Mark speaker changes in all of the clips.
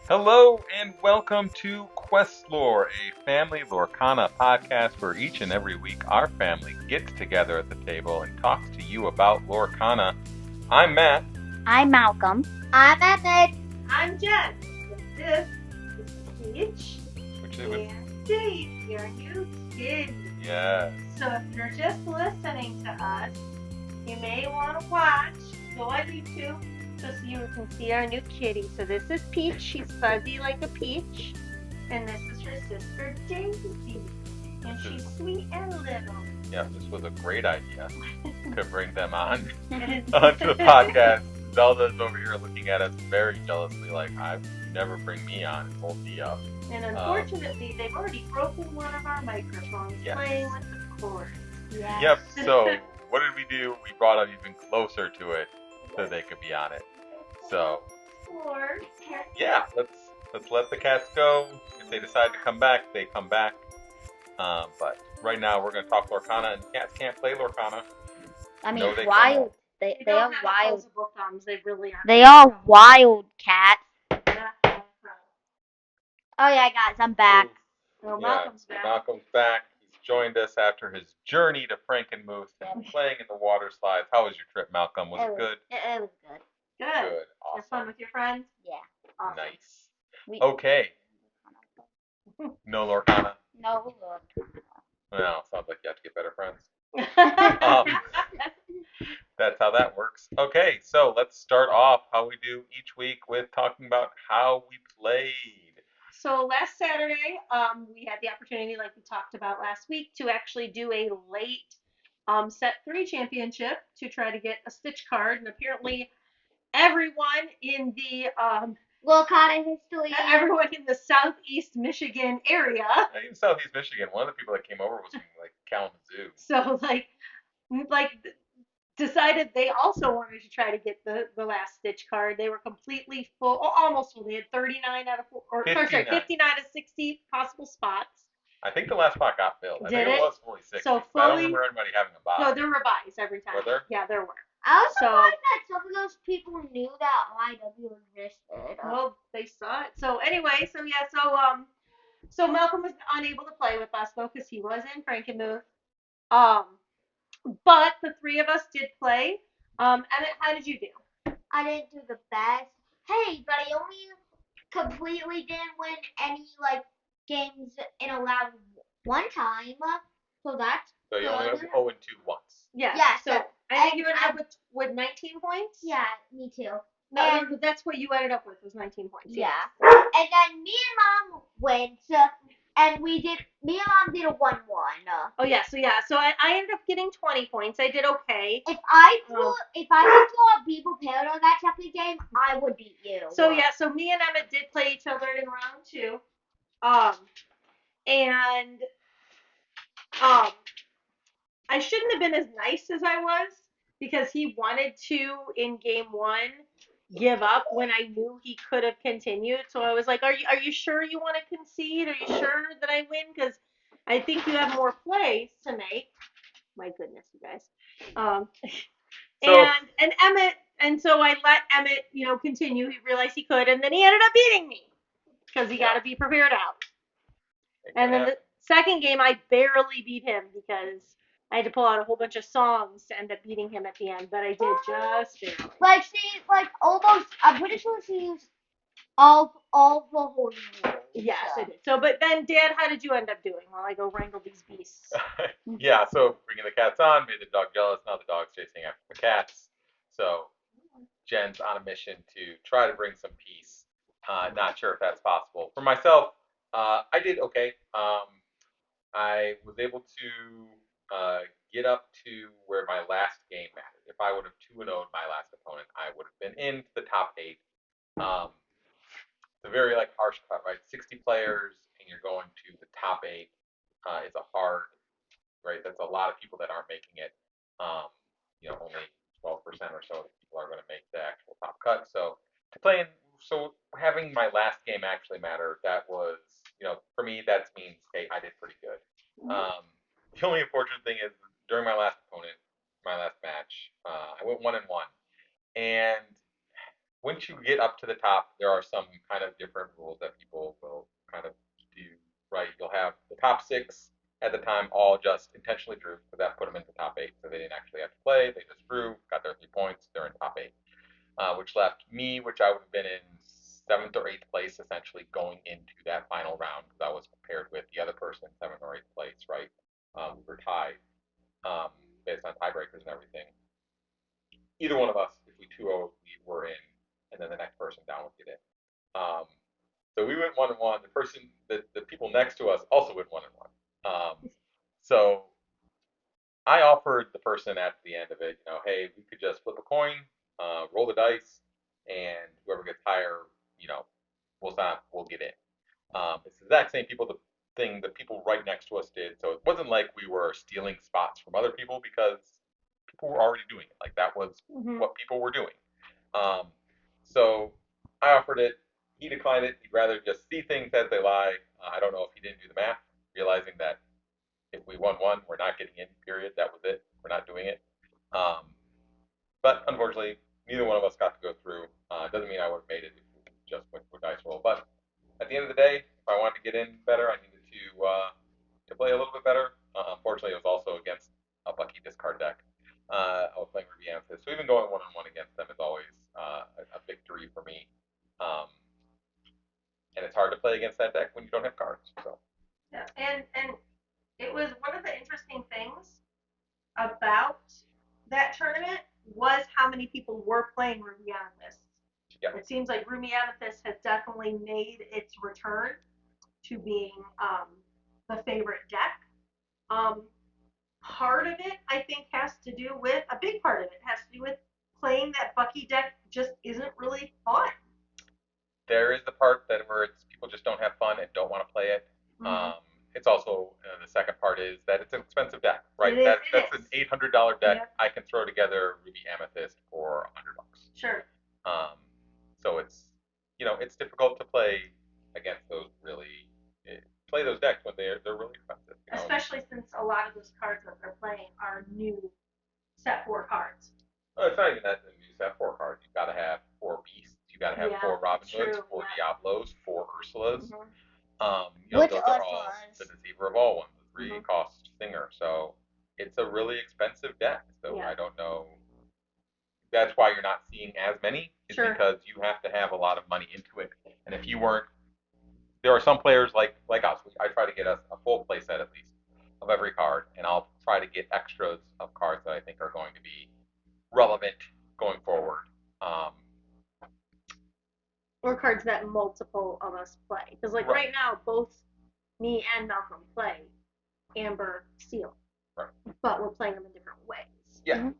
Speaker 1: Hello and welcome to QuestLore, a family Lorcana podcast where each and every week our family gets together at the table and talks to you about Lorcana. I'm Matt.
Speaker 2: I'm Malcolm.
Speaker 3: I'm Emmett.
Speaker 4: I'm Jen. This is Peach.
Speaker 1: Which
Speaker 4: And Dave, your new kid.
Speaker 1: Yes.
Speaker 4: So if you're just listening to us, you may want to watch. Go on YouTube just so you can see our new kitty. So this is Peach. She's fuzzy like a peach. And this is her sister Daisy. And she's sweet and little.
Speaker 1: Yeah, this was a great idea to bring them on onto the podcast. Zelda's over here looking at us very jealously like, you never bring me on and hold me up.
Speaker 4: And unfortunately, they've already broken one of our microphones playing with the cord.
Speaker 3: Yes.
Speaker 1: Yep, so what did we do? We brought them even closer to it so they could be on it. So,
Speaker 4: Or
Speaker 1: yeah, let's let the cats go. If they decide to come back, they come back. But right now we're going to talk Lorcana, and cats can't play Lorcana.
Speaker 2: I mean,
Speaker 1: No, they
Speaker 2: wild. They
Speaker 4: they
Speaker 2: are
Speaker 4: don't have
Speaker 2: wild.
Speaker 4: opposable thumbs. They really are.
Speaker 2: They are wild cats. Oh yeah, guys, I'm back.
Speaker 4: So
Speaker 1: Yeah,
Speaker 4: Malcolm's back.
Speaker 1: Malcolm's back. He's joined us after his journey to Frankenmuth and playing in the water slides. How was your trip, Malcolm? Was it good?
Speaker 2: It was good.
Speaker 4: Good.
Speaker 1: Good.
Speaker 4: Have fun
Speaker 1: Awesome.
Speaker 4: with your friends?
Speaker 2: Yeah.
Speaker 4: Awesome.
Speaker 1: Nice. Okay. No Lorcana?
Speaker 2: No, look.
Speaker 1: Well, sounds like you have to get better friends. That's how that works. Okay, so let's start off how we do each week with talking about how we played.
Speaker 4: So last Saturday, we had the opportunity, like we talked about last week, to actually do a late set 3 championship to try to get a Stitch card, and apparently everyone in the
Speaker 3: Lorcana history.
Speaker 4: everyone in the Southeast Michigan area.
Speaker 1: In Southeast Michigan, one of the people that came over was from like Kalamazoo.
Speaker 4: So decided they also wanted to try to get the last Stitch card. They were completely full, almost full. They had 39 out of 59 out of 60 possible spots.
Speaker 1: I think the last spot got filled. I
Speaker 4: Did
Speaker 1: think
Speaker 4: it?
Speaker 1: was fully 60.
Speaker 4: So
Speaker 1: I don't remember anybody having a buy.
Speaker 4: No, there were buys every time.
Speaker 1: Were there?
Speaker 4: Yeah, there were.
Speaker 3: I was surprised that some of those people knew that IW existed.
Speaker 4: Well, they saw it. So anyway, so Malcolm was unable to play with us though because he was in Frankenmuth. But the 3 of us did play. Emmett, how did you do?
Speaker 3: I didn't do the best. Hey, but I only completely didn't win any games in a round one time. So that's
Speaker 1: So you only went
Speaker 3: good.
Speaker 1: 0 and 2 once.
Speaker 4: Yeah.
Speaker 3: Yes,
Speaker 4: So I think you ended up with 19 points.
Speaker 3: Yeah, me too.
Speaker 4: No, that's what you ended up with was 19 points.
Speaker 3: Yeah. And then me and Mom went, and me and Mom did a 1-1.
Speaker 4: Oh yeah, so I ended up getting 20 points. I did okay.
Speaker 3: If I could draw be prepared on that second game, I would beat you.
Speaker 4: So me and Emmett did play each other in round 2. And I shouldn't have been as nice as I was because he wanted to in game 1 give up when I knew he could have continued. So I was like, "Are you sure you want to concede? Are you sure that I win? Because I think you have more plays to make." My goodness, you guys. And Emmett, and so I let Emmett, continue. He realized he could, and then he ended up beating me because he got to be prepared out. And then the second game, I barely beat him because I had to pull out a whole bunch of songs to end up beating him at the end, but I did just barely.
Speaker 3: Almost. I'm pretty sure she used all the holy rules.
Speaker 4: Yes, I did. So, but then, Dad, how did you end up doing while I go wrangle these beasts?
Speaker 1: Yeah, so bringing the cats on made the dog jealous. Now the dog's chasing after the cats. So Jen's on a mission to try to bring some peace. Not sure if that's possible. For myself, I did okay. I was able to get up to where my last game mattered. If I would have 2-0'd my last opponent, I would have been into the top 8. It's a very harsh cut, right? 60 players and you're going to the top 8 is a hard, right? That's a lot of people that aren't making it. Only 12% or so of people are going to make the actual top cut. So having my last game actually matter, that was, for me, that means, hey, I did pretty good. The only unfortunate thing is during my last match, I went 1-1, and once you get up to the top, there are some kind of different rules that people will kind of do. Right, you'll have the top 6 at the time all just intentionally drew, so that put them into top 8. So they didn't actually have to play; they just drew, got their 3 points, they're in top 8. Which left me, which I would have been in 7th or 8th place, essentially going into that final round because I was paired with the other person in 7th or 8th place. Right, we were tied based on tiebreakers and everything. Either one of us, if we 2-0, we were in, and then the next person down would get in. So we went 1-1. The people next to us also went 1-1. So I offered the person at the end of it, hey, we could just flip a coin, roll the dice, and whoever gets higher, we'll get in. It's the exact same thing the people right next to us did. So it wasn't like we were stealing spots from other people because people were already doing it. Like that was what people were doing. So I offered it. He declined it. He'd rather just see things as they lie. I don't know if he didn't do the math, realizing that if we won one, we're not getting in, period. That was it. We're not doing it. But unfortunately, neither one of us got to go through. Doesn't mean I would have made it if we just went for dice roll. But at the end of the day, if I wanted to get in better, I needed to play a little bit better. Unfortunately, it was also against a Bucky discard deck. I was playing Ruby Amethyst, so even going 1-on-1 against them is always a victory for me. And it's hard to play against that deck when you don't have cards. So.
Speaker 4: Yeah, and it was one of the interesting things about that tournament was how many people were playing Ruby Amethyst.
Speaker 1: Yeah.
Speaker 4: It seems like Ruby Amethyst has definitely made its return to being the favorite deck. Part of it, I think, has to do with, a big part of it has to do with playing that Bucky deck just isn't really fun.
Speaker 1: There is the part where people just don't have fun and don't want to play it. It's also the second part is that it's an expensive deck, right? That's an $800 deck. Yep. I can throw together Ruby Amethyst for $100.
Speaker 4: Sure.
Speaker 1: So it's difficult to play against those play those decks when they're really expensive.
Speaker 4: Especially since a lot of those cards that they're playing are new set 4 cards.
Speaker 1: Oh, it's not even that the new set 4 cards. You've got to have 4 Beasts. You've got to have 4 Robin Hoods, 4 Diablos, 4 Ursulas.
Speaker 2: Which
Speaker 1: those are all the Deceiver of All ones, the 3-cost Stinger. So it's a really expensive deck. So I don't know. That's why you're not seeing as many, is because you have to have a lot of money into it. And if you weren't, there are some players like us. I try to get us a full play set at least of every card, and I'll try to get extras of cards that I think are going to be relevant going forward.
Speaker 4: Or cards that multiple of us play. Because right now, both me and Malcolm play Amber Steel.
Speaker 1: Right.
Speaker 4: But we're playing them in different ways.
Speaker 1: Yeah.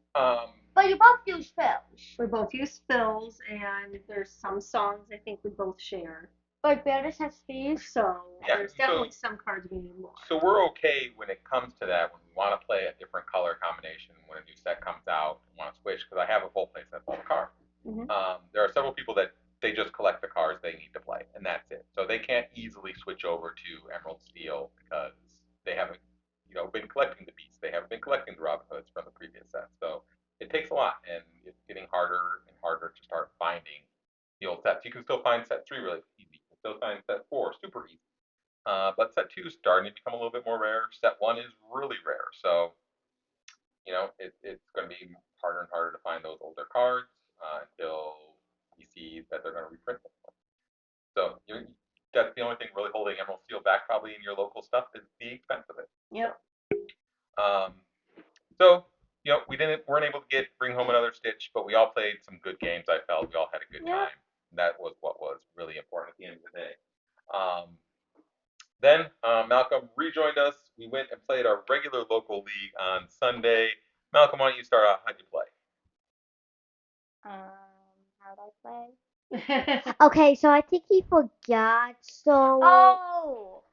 Speaker 3: But you both use fills.
Speaker 4: We both use fills, and there's some songs I think we both share.
Speaker 3: But Beatrice has Steve.
Speaker 4: So there's definitely some cards we need more. So
Speaker 1: we're okay when it comes to that, when we want to play a different color combination, when a new set comes out and want to switch, because I have a full play set of all the cards. There are several people that they just collect the cards they need to play, and that's it. So they can't easily switch over to Emerald Steel because they haven't, been collecting the Beasts. They haven't been collecting the Robin Hoods from the previous set. So it takes a lot, and it's getting harder and harder to start finding the old sets. You can still find set 3 really easy. You can still find set 4 super easy. But set 2 is starting to become a little bit more rare. Set 1 is really rare. So, it's going to be harder and harder to find those older cards until you see that they're going to reprint them. So that's the only thing really holding Emerald Steel back probably in your local stuff is the expense of it.
Speaker 4: Yep.
Speaker 1: So, we weren't able to bring home another Stitch, but we all played some good games. I felt we all had a good time. That was what was really important at the end of the day. Then Malcolm rejoined us. We went and played our regular local league on Sunday. Malcolm, why don't you start out? How'd you play?
Speaker 2: How'd I play? Okay, so I think he forgot. So.
Speaker 3: Oh.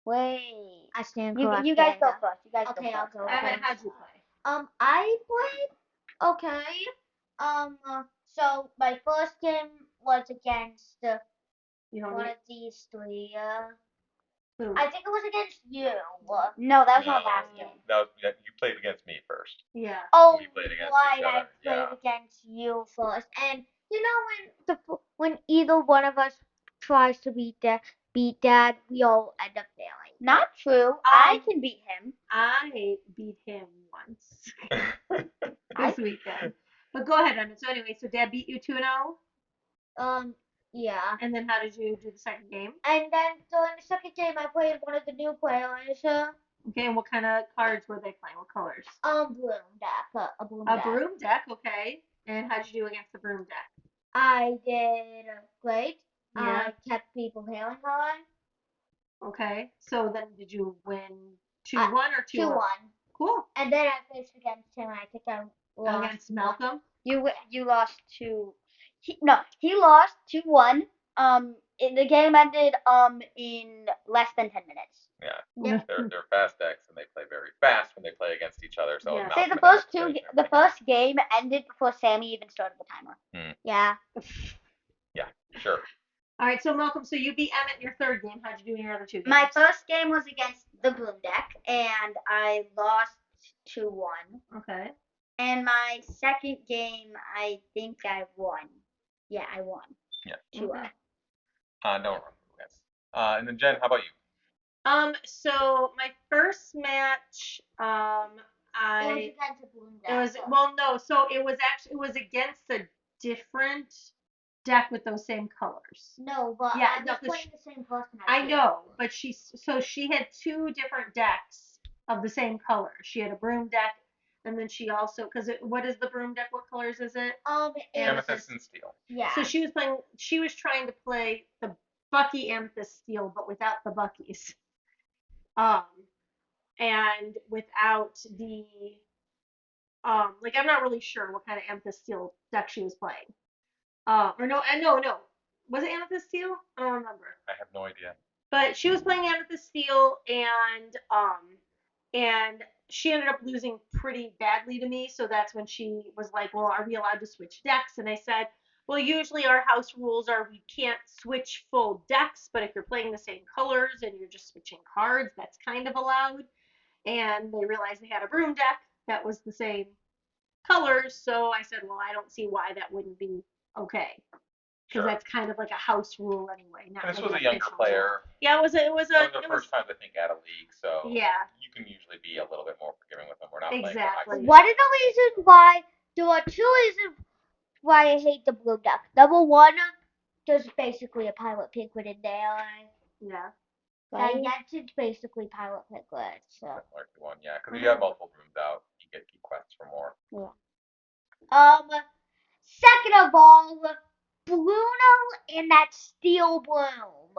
Speaker 2: Wait.
Speaker 3: I stand corrected.
Speaker 2: You guys go first.
Speaker 3: I'll go.
Speaker 4: Evan, how'd you play?
Speaker 3: I played okay. So my first game was against one of these 3. I think it was against you.
Speaker 2: No, that was my last game.
Speaker 1: You played against me first.
Speaker 4: Yeah.
Speaker 3: Oh,
Speaker 1: we played against
Speaker 3: right.
Speaker 1: each other.
Speaker 3: I played against you first, and You know when either one of us tries to beat Dad, we all end up failing.
Speaker 2: Not true. I can beat him.
Speaker 4: I beat him once this weekend. But go ahead, Emmett. So anyway, so Dad beat you 2-0,
Speaker 3: Yeah.
Speaker 4: and then how did you do the second game?
Speaker 3: And then so in the second game, I played one of the new players.
Speaker 4: Okay, and what kind of cards were they playing? What colors?
Speaker 3: Broom deck. A broom
Speaker 4: A
Speaker 3: deck.
Speaker 4: broom deck, okay. And how did you do against the broom deck?
Speaker 3: I did great.
Speaker 4: Yeah.
Speaker 3: I kept people hailing hard.
Speaker 4: Okay. So then did you win 2-1 or 2-0?
Speaker 3: 2-1.
Speaker 4: Cool.
Speaker 3: And then I faced against him. I think I lost.
Speaker 4: Against Malcolm?
Speaker 2: You lost he lost 2-1. The game ended in less than 10 minutes.
Speaker 1: Yeah. They're fast decks and they play very fast when they play against each other. So
Speaker 4: Yeah.
Speaker 2: Say
Speaker 1: Malcolm
Speaker 2: the
Speaker 1: and Emmett
Speaker 2: first
Speaker 1: really can't
Speaker 2: the
Speaker 1: think.
Speaker 2: first game ended before Sammy even started the timer.
Speaker 3: Yeah.
Speaker 1: Yeah, sure.
Speaker 4: All right, so Malcolm, so you beat Emmett in your third game. How'd you do in your other 2 games?
Speaker 2: My first game was against the Bloom deck, and I lost 2-1.
Speaker 4: Okay.
Speaker 2: And my second game, I think I won. Yeah, I won.
Speaker 1: Yeah.
Speaker 2: 2-0.
Speaker 4: Okay.
Speaker 1: Don't remember who wins. And then Jen, how about you?
Speaker 4: So my first match,
Speaker 3: It was
Speaker 4: I
Speaker 3: against a broom deck.
Speaker 4: it was no, so it was against a different deck with those same colors.
Speaker 3: No, but
Speaker 4: Yeah,
Speaker 3: I
Speaker 4: no,
Speaker 3: was
Speaker 4: 'cause
Speaker 3: playing the same person.
Speaker 4: I know, but she had 2 different decks of the same color. She had a broom deck, and then she also what is the broom deck? What colors is it?
Speaker 1: Amethyst and Steel.
Speaker 3: Yeah.
Speaker 4: So she was trying to play the Bucky Amethyst Steel, but without the Buckies. And without the like I'm not really sure what kind of Amethyst Steel deck she was playing. Or no, no. Was it Amethyst Steel? I don't remember.
Speaker 1: I have no idea.
Speaker 4: But she was playing Amethyst Steel, and she ended up losing pretty badly to me. So that's when she was like, "Well, are we allowed to switch decks?" And I said, "Well, usually our house rules are we can't switch full decks, but if you're playing the same colors and you're just switching cards, that's kind of allowed." And they realized they had a broom deck that was the same colors, so I said, "Well, I don't see why that wouldn't be okay." Because
Speaker 1: Sure.
Speaker 4: that's kind of like a house rule anyway. Not
Speaker 1: And this
Speaker 4: like
Speaker 1: was
Speaker 4: an
Speaker 1: a younger
Speaker 4: official
Speaker 1: player.
Speaker 4: rule. Yeah, it was
Speaker 1: One of the
Speaker 4: it
Speaker 1: first
Speaker 4: was
Speaker 1: times I think at a league, so
Speaker 4: yeah,
Speaker 1: you can usually be a little bit more forgiving with them. We're not playing
Speaker 4: exactly.
Speaker 1: for high
Speaker 3: One of the reasons why there are 2 reasons why I hate the blue deck. Number one, there's basically a pilot piglet in there.
Speaker 4: Yeah.
Speaker 3: That's basically pilot piglet. So.
Speaker 1: One, yeah, because you have multiple rooms out, you get key quests for more.
Speaker 3: Yeah. Second of all, Bruno and that steel bloom.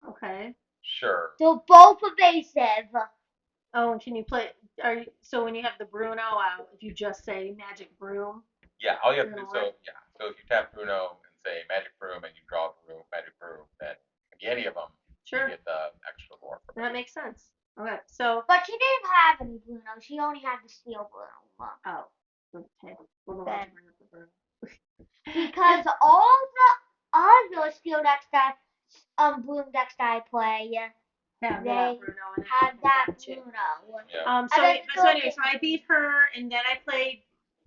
Speaker 4: Okay.
Speaker 1: Sure.
Speaker 3: They're both evasive.
Speaker 4: Oh, and can you play? So when you have the Bruno out, if you just say Magic Broom?
Speaker 1: Yeah, all you have to do.
Speaker 4: It'll
Speaker 1: So
Speaker 4: work.
Speaker 1: yeah, so if you tap Bruno and say Magic Broom and you draw Broom, Magic Broom, then it can be any of them.
Speaker 4: Sure.
Speaker 1: You get the extra lore.
Speaker 4: That makes sense. Okay, so
Speaker 3: But she didn't have any Bruno. She only had the steel bloom.
Speaker 4: oh, okay. We'll
Speaker 3: Then-
Speaker 4: bring up the Bruno.
Speaker 3: Because all the other steel decks that bloom decks that I play,
Speaker 4: Have
Speaker 3: they
Speaker 4: that Bruno and
Speaker 3: have that
Speaker 4: Gotcha.
Speaker 3: Bruno.
Speaker 1: Yeah.
Speaker 4: So,
Speaker 3: then
Speaker 4: so anyway, so I beat her, and then I played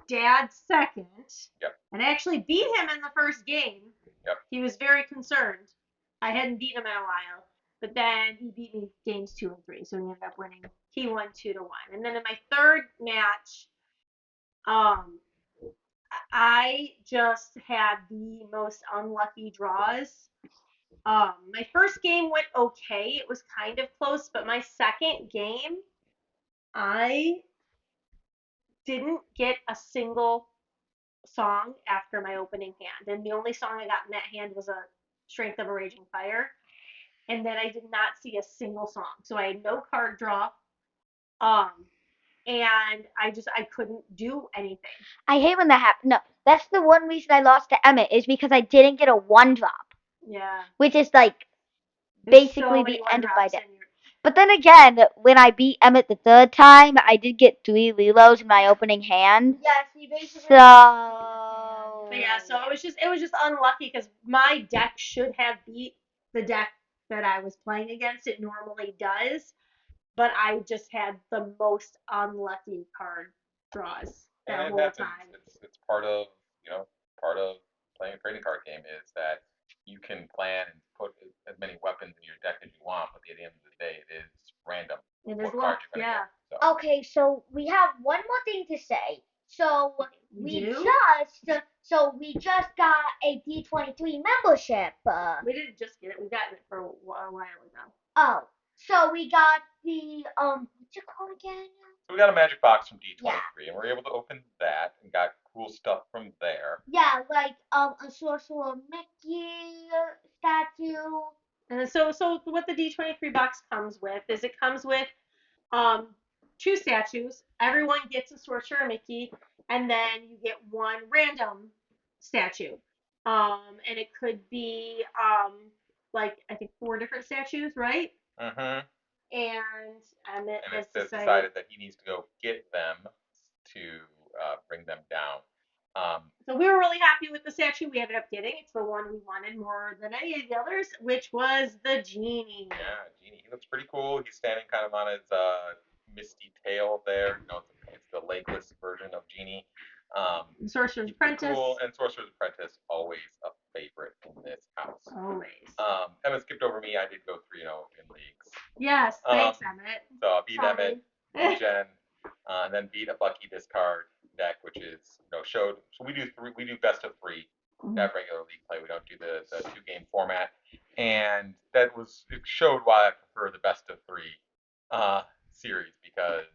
Speaker 4: Dad second.
Speaker 1: Yep.
Speaker 4: And I actually beat him in the first game.
Speaker 1: Yep.
Speaker 4: He was very concerned. I hadn't beat him in a while, but then he beat me games 2 and 3, so he ended up winning. He won 2-1. And then in my third match, I just had the most unlucky draws. My first game went okay. It was kind of close, but my second game, I didn't get a single song after my opening hand. And the only song I got in that hand was a Strength of a Raging Fire. And then I did not see a single song. So I had no card draw. And I couldn't do anything.
Speaker 2: I hate when that happens. No, that's the one reason I lost to Emmett is because I didn't get a 1-drop,
Speaker 4: Yeah.
Speaker 2: which is like
Speaker 4: There's
Speaker 2: basically
Speaker 4: so many
Speaker 2: the end of my
Speaker 4: one-drops
Speaker 2: day.
Speaker 4: in your-
Speaker 2: But then again, when I beat Emmett the third time, I did get 3 Lilos in my opening hand.
Speaker 3: Yes, you basically.
Speaker 2: So.
Speaker 4: But yeah, so it was just unlucky because my deck should have beat the deck that I was playing against. It normally does, but I just had the most unlucky card draws that
Speaker 1: And it
Speaker 4: whole
Speaker 1: happens.
Speaker 4: time.
Speaker 1: It's part of part of playing a trading card game is that you can plan and put as many weapons in your deck as you want, but at the end of the day, it is random
Speaker 4: It
Speaker 1: what
Speaker 4: is
Speaker 1: cards
Speaker 4: luck,
Speaker 1: you're gonna
Speaker 4: yeah.
Speaker 1: get. So.
Speaker 3: Okay, so we have one more thing to say. So
Speaker 4: We
Speaker 3: we just got a D23 membership.
Speaker 4: We didn't just get it. We got it for a while ago.
Speaker 3: Oh, so we got the what's it called again?
Speaker 1: So we got a magic box from D23, and we were able to open that and got cool stuff from there.
Speaker 3: Yeah, like a Sorcerer Mickey statue.
Speaker 4: And so what the D23 box comes with is it comes with 2 statues. Everyone gets a Sorcerer Mickey, and then you get 1 random statue. And it could be like I think 4 different statues, right?
Speaker 1: Mm-hmm.
Speaker 4: And it
Speaker 1: And
Speaker 4: has
Speaker 1: it's decided that he needs to go get them to bring them down.
Speaker 4: So we were really happy with the statue we ended up getting. It's the one we wanted more than any of the others, which was the genie.
Speaker 1: Yeah, Genie. He looks pretty cool. He's standing kind of on his misty tail there. You know, it's the legless version of Genie.
Speaker 4: Sorcerer's
Speaker 1: He's pretty
Speaker 4: Apprentice.
Speaker 1: cool, and Sorcerer's Apprentice, always a favorite in this house.
Speaker 4: Always.
Speaker 1: Emmett skipped over me. I did go 3-0 in leagues.
Speaker 4: Yes, thanks, Emmett.
Speaker 1: So I beat
Speaker 4: Sorry.
Speaker 1: Emmett, Jen, and then beat a Bucky discard deck, which is showed. So we do best of 3 that regular league play. We don't do the 2-game format, and it showed why I prefer the best of 3 series, because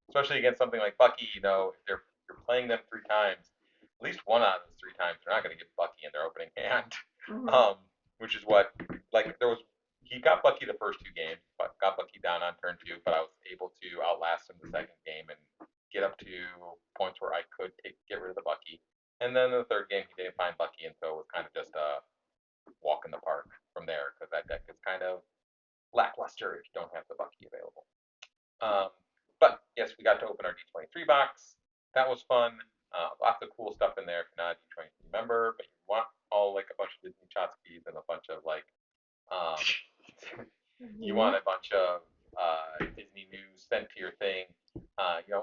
Speaker 1: especially against something like Bucky, if you're playing them 3 times, at least one out of those 3 times they're not going to get Bucky in their opening hand, which is what he got Bucky the first 2 games, but got Bucky down on turn 2, but I was able to outlast him the second game and get up to points where I could get rid of the Bucky. And then the third game, he didn't find Bucky, and so it was kind of just a walk in the park from there, because that deck is kind of lackluster if you don't have the Bucky available. But yes, we got to open our D23 box. That was fun. Lots of cool stuff in there if you're not a D23 member, but you want all like a bunch of Disney Chotskis and a bunch of like you want a bunch of Disney news sent to your thing.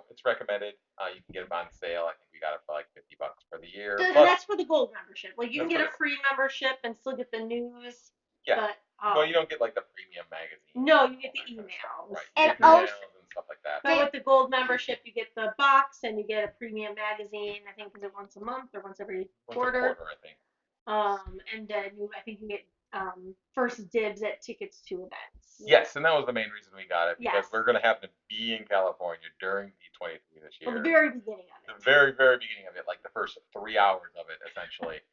Speaker 1: It's recommended. You can get them on sale. I think we got it for like $50 for the year.
Speaker 4: That's for the gold membership. Like you can get a free membership and still get the news.
Speaker 1: Yeah. Well, you don't get like the premium magazine.
Speaker 4: No, you get the emails.
Speaker 1: Right.
Speaker 3: And
Speaker 1: emails and stuff like that.
Speaker 4: But with the gold membership, you get the box and you get a premium magazine. I think is it once a month or once every quarter?
Speaker 1: I think.
Speaker 4: And then I think you get first dibs at tickets to events.
Speaker 1: Yes, and that was the main reason we got it, because we're going to happen to be in California during D23 this year.
Speaker 4: Well, the very beginning of it.
Speaker 1: The very, very beginning of it, like the first 3 hours of it, essentially,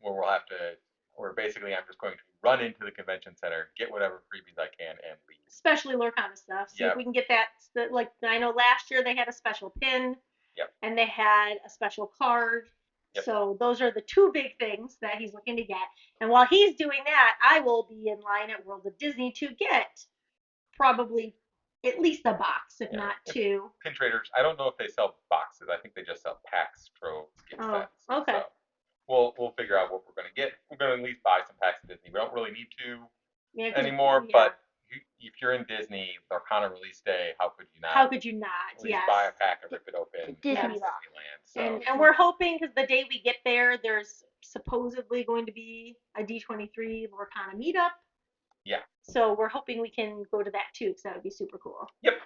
Speaker 1: where I'm just going to run into the convention center, get whatever freebies I can, and leave.
Speaker 4: Especially Lorcana stuff. See if we can get that. Like I know last year they had a special pin.
Speaker 1: Yep.
Speaker 4: And they had a special card. Yep. So those are the 2 big things that he's looking to get. And while he's doing that, I will be in line at World of Disney to get probably at least a box, if not 2.
Speaker 1: Pin traders, I don't know if they sell boxes. I think they just sell packs, troves, gift sets.
Speaker 4: Okay.
Speaker 1: So we'll figure out what we're going to get. We're going to at least buy some packs of Disney. We don't really need to anymore, but if you're in Disney, Lorcana release day, how could you not?
Speaker 4: How could you not?
Speaker 1: At least buy a pack and rip it open.
Speaker 3: Disneyland.
Speaker 1: So.
Speaker 4: And we're hoping, because the day we get there, there's supposedly going to be a D23 Lorcana meetup.
Speaker 1: Yeah.
Speaker 4: So we're hoping we can go to that too, because that would be super cool.
Speaker 1: Yep.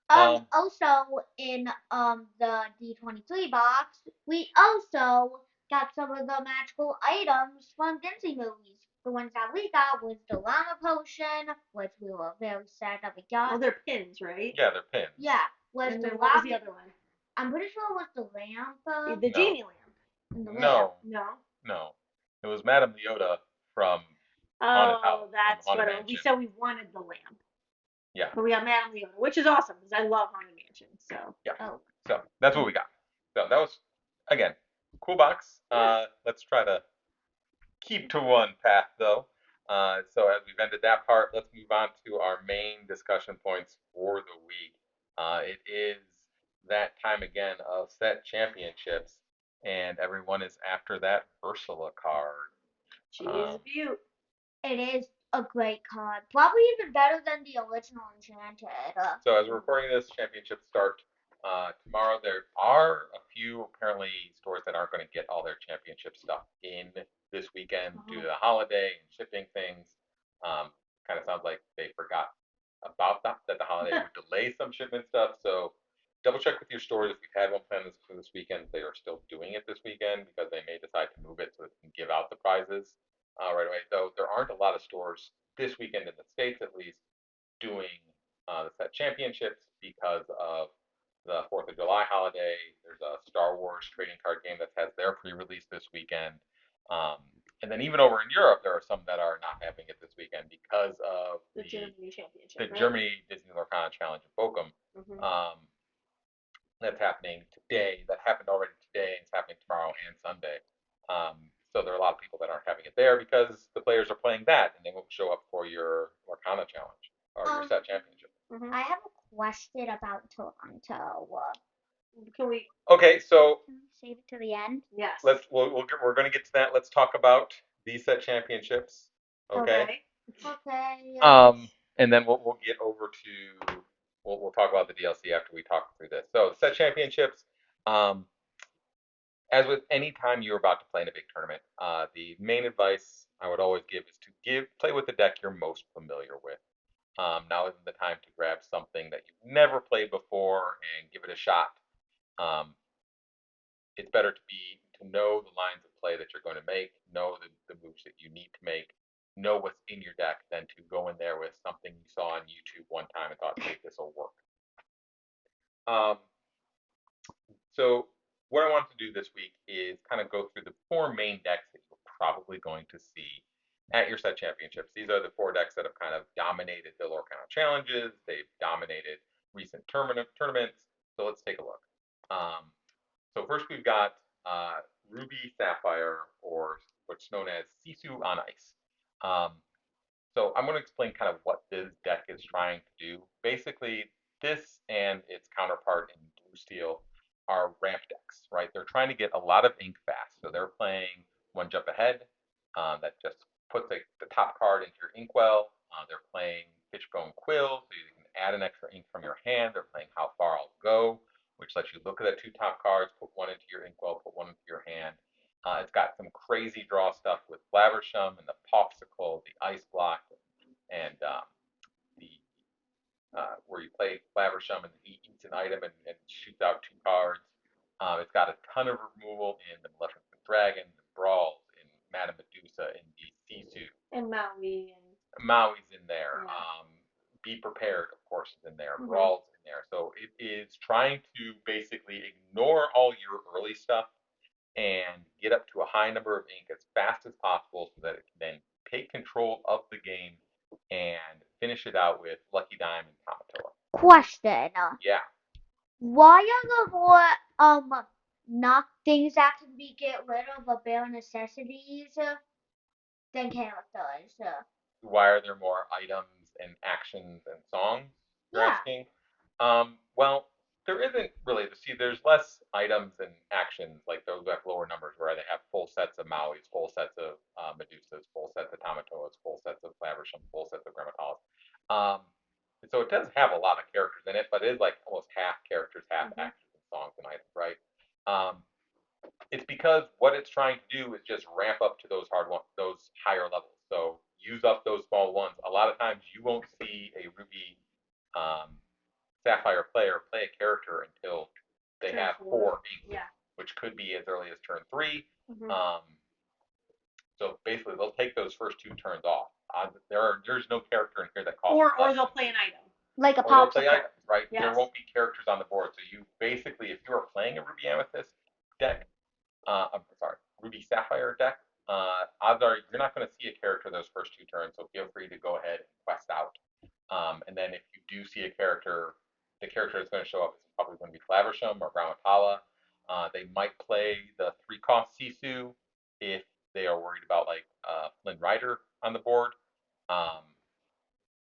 Speaker 3: Also in the D23 box, we also got some of the magical items from Disney movies. The ones that we got was the Llama Potion, which we were very sad that we got.
Speaker 4: Well, they're pins, right?
Speaker 1: Yeah, they're pins.
Speaker 3: Yeah.
Speaker 4: What was the other one?
Speaker 3: I'm pretty sure it was the lamp.
Speaker 4: The genie lamp.
Speaker 1: No.
Speaker 4: No.
Speaker 1: It was Madame Leota from
Speaker 4: Haunted
Speaker 1: House.
Speaker 4: Oh, that's what we said. We wanted the lamp.
Speaker 1: Yeah.
Speaker 4: But we got Madame Leota, which is awesome because I love Haunted Mansion. So.
Speaker 1: Yeah. So that's what we got. So that was, again, cool box. Let's try to keep to one path though. So as we've ended that part, let's move on to our main discussion points for the week. It is that time again of set championships, and everyone is after that Ursula card.
Speaker 4: She's beaut.
Speaker 3: It is a great card. Probably even better than the original Enchanted.
Speaker 1: So as we're recording this, championships start tomorrow. There are a few apparently stores that aren't going to get all their championship stuff in this weekend due to the holiday and shipping things. Kind of sounds like they forgot about that the holiday would delay some shipment stuff. So double check with your stores if you've had one planned for this weekend. They are still doing it this weekend because they may decide to move it so they can give out the prizes right away. Though there aren't a lot of stores this weekend in the States, at least, doing the set championships because of the 4th of July holiday. There's a Star Wars trading card game that has their pre-release this weekend. And then even over in Europe, there are some that are not having it this weekend because of
Speaker 4: the Germany championship.
Speaker 1: the
Speaker 4: right?
Speaker 1: Germany Disney Lorcana Challenge in Bochum. That's happening today. That happened already today, and it's happening tomorrow and Sunday. So there are a lot of people that aren't having it there because the players are playing that, and they won't show up for your Lorcana Challenge or your set championship.
Speaker 3: I have a question about Toronto.
Speaker 4: Can we?
Speaker 1: Okay, so
Speaker 2: Can we save it to the end?
Speaker 4: Yes.
Speaker 1: we're going to get to that. Let's talk about these set championships. Okay.
Speaker 3: Okay.
Speaker 1: And then we'll get over to we'll talk about the DLC after we talk through this. So set championships. As with any time you're about to play in a big tournament, the main advice I would always give is to play with the deck you're most familiar with. Now isn't the time to grab something that you've never played before and give it a shot. It's better to know the lines of play that you're going to make, know the moves that you need to make, know what's in your deck, than to go in there with something you saw on YouTube one time and thought, hey, this will work. So what I want to do this week is kind of go through the 4 main decks that you're probably going to see at your set championships. These are the 4 decks that have kind of dominated the Lorcana challenges. They've dominated recent tournaments. So let's take a look. So first we've got Ruby Sapphire, or what's known as Sisu on Ice. So I'm going to explain kind of what this deck is trying to do. Basically, this and its counterpart in Blue Steel are ramp decks, right? They're trying to get a lot of ink fast. So they're playing One Jump Ahead, that just puts the top card into your inkwell. They're playing Fishbone Quill, so you can add an extra ink from your hand. They're playing How Far I'll Go, which lets you look at the 2 top cards, put one into your inkwell, put one into your hand. It's got some crazy draw stuff with Flaversham and the Popsicle, the Ice Block, and the where you play Flaversham and he eats an item and shoots out 2 cards. It's got a ton of removal in the Maleficent Dragon, the Brawls, in Madame Medusa, in the Sisu.
Speaker 4: And Maui.
Speaker 1: Maui's in there.
Speaker 4: Yeah.
Speaker 1: Be Prepared, of course, is in there. Brawl's in there. So it is trying to basically ignore all your early stuff and get up to a high number of ink as fast as possible so that it can then take control of the game and finish it out with Lucky Dime and Tamatoa.
Speaker 2: Question.
Speaker 1: Yeah.
Speaker 3: Why are the more not things that can be get rid of a bare necessities than characters?
Speaker 1: Why are there more items and actions and songs? You're
Speaker 3: Yeah.
Speaker 1: asking? Well, there isn't really. See, there's less items and actions like those at lower numbers where they have full sets of Maui's, full sets of Medusas, full sets of Tamatoas, full sets of Flaversham, full sets of Gramatalas. So it does have a lot of characters in it, but it is like almost half characters, half actions and songs and items, right? It's because what it's trying to do is just ramp up to those those higher levels. So use up those small ones. A lot of times you won't see a Ruby Sapphire player play a character until they have 4 ink, which could be as early as turn 3. So basically, they'll take those first 2 turns off. There's no character in here that costs.
Speaker 4: Or they'll play an item.
Speaker 2: Like a
Speaker 1: Or they'll play
Speaker 2: popsicle.
Speaker 1: items, right?
Speaker 4: Yes.
Speaker 1: There won't be characters on the board. So you basically, if you are playing a Ruby Amethyst deck, I'm sorry, Ruby Sapphire deck, odds are you're not going to see a character those first 2 turns. So feel free to go ahead and quest out. And then if you do see a character, the character that's going to show up is probably going to be Flaversham or Ramatala. They might play the 3-cost Sisu if they are worried about like Flynn Rider on the board.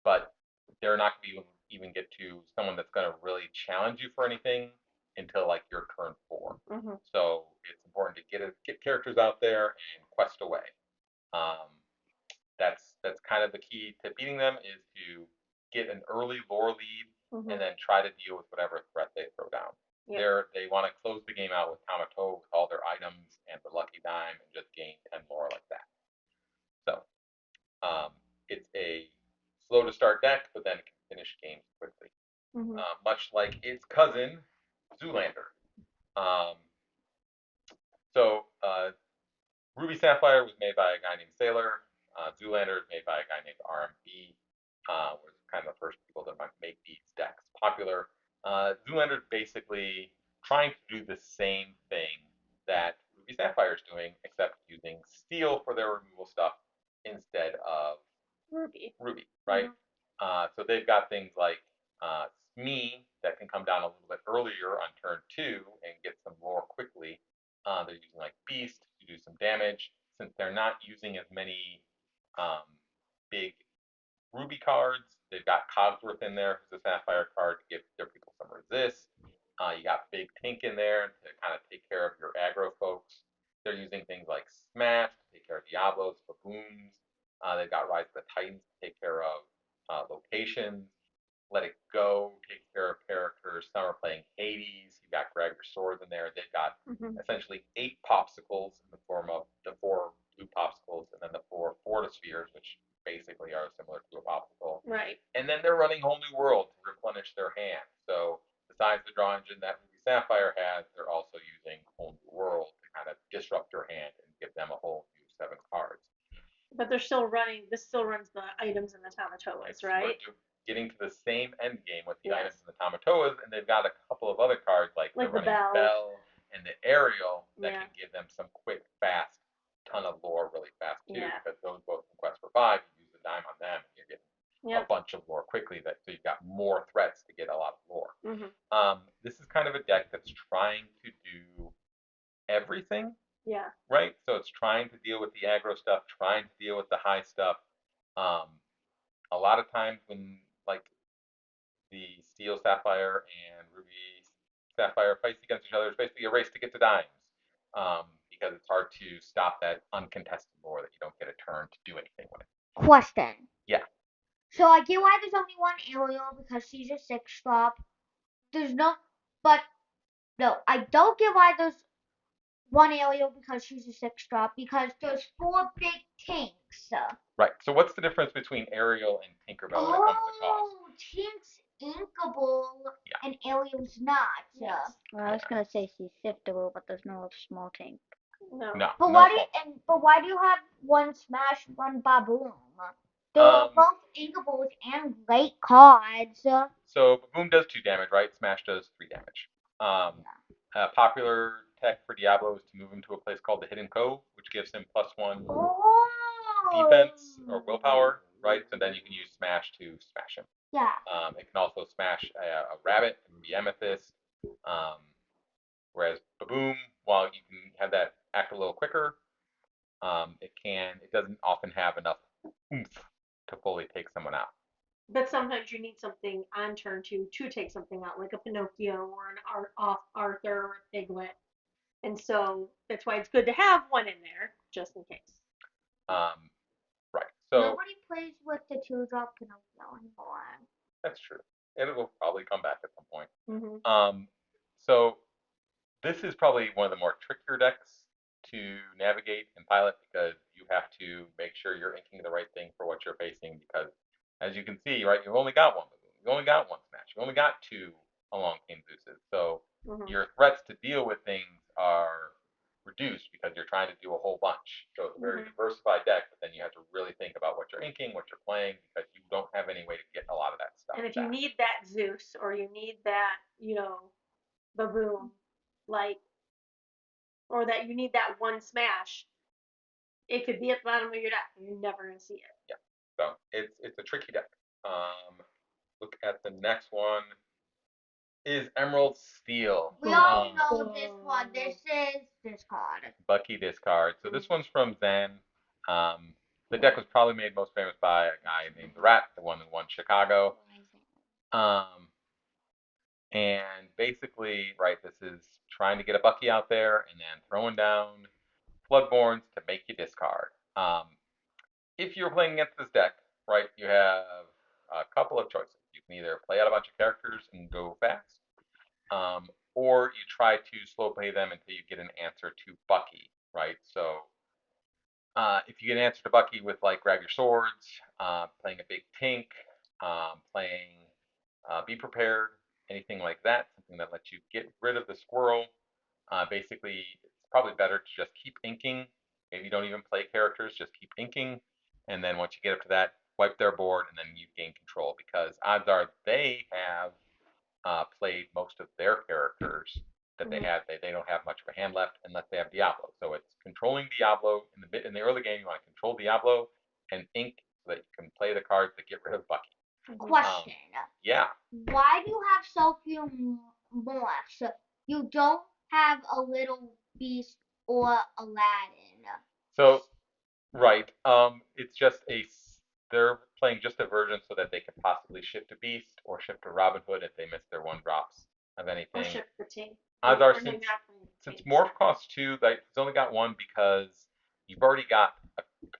Speaker 1: But they're not going to even get to someone that's going to really challenge you for anything until like your turn 4. So it's important to get characters out there and quest away. That's kind of the key to beating them, is to get an early lore lead and then try to deal with whatever threat they throw down. They want to close the game out with Tamato with all their items and the lucky dime and just gain 10 more like that. So it's a slow to start deck, but then it can finish games quickly. Much like its cousin, Zoolander. Um, so Ruby Sapphire was made by a guy named Sailor. Zoolander is made by a guy named RMB. Was kind of the first people to make these decks popular. Zoolander is basically trying to do the same thing that Ruby Sapphire is doing, except using steel for their removal stuff instead of Ruby, right? So they've got things like Smee that can come down a little bit earlier on turn 2 and get some lore quickly. They're using like Beast to do some damage. Since they're not using as many big Ruby cards, they've got Cogsworth in there, who's a Sapphire card to give their people some resist. You got Big Tink in there to kind of take care of your aggro folks. They're using things like Smash to take care of Diablos, Baboons. They've got Rise of the Titans to take care of locations. Let It Go takes care of characters. Some are playing Hades. You've got Grab Your Sword in there. They've got essentially 8 popsicles in the form of the 4 blue popsicles and then the 4 Fortispheres, which basically are similar to a popsicle.
Speaker 4: Right.
Speaker 1: And then they're running Whole New World to replenish their hand. So besides the draw engine that Ruby Sapphire has, they're also using Whole New World to kind of disrupt your hand and give them a whole new 7 cards.
Speaker 4: But they're still running. This still runs the items and the Tamatoas, right?
Speaker 1: Getting to the same end game with the items and the Tamatoas, and they've got a couple of other cards like the Bell and the Aerial that can give them some quick, fast, ton of lore really fast too. Because those both in Quest for 5, you use the dime on them, and you're getting a bunch of lore quickly. So you've got more threats to get a lot of lore. This is kind of a deck that's trying to do everything.
Speaker 4: Yeah.
Speaker 1: Right? So it's trying to deal with the aggro stuff, trying to deal with the high stuff. A lot of times when like the Steel Sapphire and Ruby Sapphire fights against each other, it's basically a race to get to dimes. Because it's hard to stop that uncontested lore that you don't get a turn to do anything with it.
Speaker 3: Question.
Speaker 1: Yeah.
Speaker 3: So I get why there's only one Ariel because she's a 6-drop. I don't get why there's one Ariel because she's a 6-drop because there's 4 big tanks.
Speaker 1: Right. So what's the difference between Ariel and Tinkerbell when it comes to cost?
Speaker 3: Tink's inkable and Ariel's not.
Speaker 4: Yes.
Speaker 2: Well, I was gonna say she's siftable, but there's no small tank.
Speaker 4: No.
Speaker 3: But why do you have one Smash, one Baboom? They're both inkables and great cards.
Speaker 1: So Baboom does 2 damage, right? Smash does 3 damage. Popular tech for Diablo is to move him to a place called the Hidden Cove, which gives him +1 defense or willpower, right? So then you can use Smash to smash him.
Speaker 3: Yeah.
Speaker 1: It can also smash a rabbit and be Amethyst. Whereas Baboom, while you can have that act a little quicker, it doesn't often have enough oomph to fully take someone out.
Speaker 4: But sometimes you need something on turn 2 to take something out, like a Pinocchio or an Arthur or a Piglet. And so that's why it's good to have one in there, just in case.
Speaker 1: Right. So
Speaker 3: nobody plays with the 2-drop Pinocchio anymore.
Speaker 1: That's true. And it will probably come back at some point.
Speaker 4: Mm-hmm.
Speaker 1: So this is probably one of the more trickier decks to navigate and pilot because you have to make sure you're inking the right thing for what you're facing because as you can see, right, you've only got one Baboon. You've only got one Smash. You've only got 2 Along Came Zeus's. So your threats to deal with things are reduced because you're trying to do a whole bunch. So it's a very diversified deck, but then you have to really think about what you're inking, what you're playing, because you don't have any way to get a lot of that stuff.
Speaker 4: And if you need that Zeus or you need that, Baboom, or that you need that one Smash, it could be at the bottom of your deck and you're never going to see it.
Speaker 1: Yeah. So it's a tricky deck. Look at the next one. Is Emerald Steel.
Speaker 3: We already know this one. This is this card.
Speaker 1: Bucky discard. So this one's from Zen. The deck was probably made most famous by a guy named the Rat, the one who won Chicago. And basically, right, this is trying to get a Bucky out there and then throwing down Floodborns to make you discard. If you're playing against this deck, right, you have a couple of choices. You can either play out a bunch of characters and go fast, or you try to slow play them until you get an answer to Bucky, right? So if you get an answer to Bucky with like grab your swords, playing a big tink, playing be prepared, anything like that, something that lets you get rid of the squirrel. Basically, it's probably better to just keep inking. Maybe you don't even play characters, just keep inking. And then once you get up to that, wipe their board, and then you gain control because odds are they have played most of their characters that they had. They don't have much of a hand left unless they have Diablo. So it's controlling Diablo in the early game. You want to control Diablo and ink so that you can play the cards that get rid of Bucky.
Speaker 3: Question.
Speaker 1: Yeah.
Speaker 3: Why do you have so few morphs? You don't have a little beast or Aladdin.
Speaker 1: So right. It's just they're playing just a version so that they can possibly shift to Beast or shift to Robin Hood if they miss their 1 drops of anything.
Speaker 4: Or ship the Tink.
Speaker 1: Odds are since Morph costs 2, like it's only got 1 because you've already got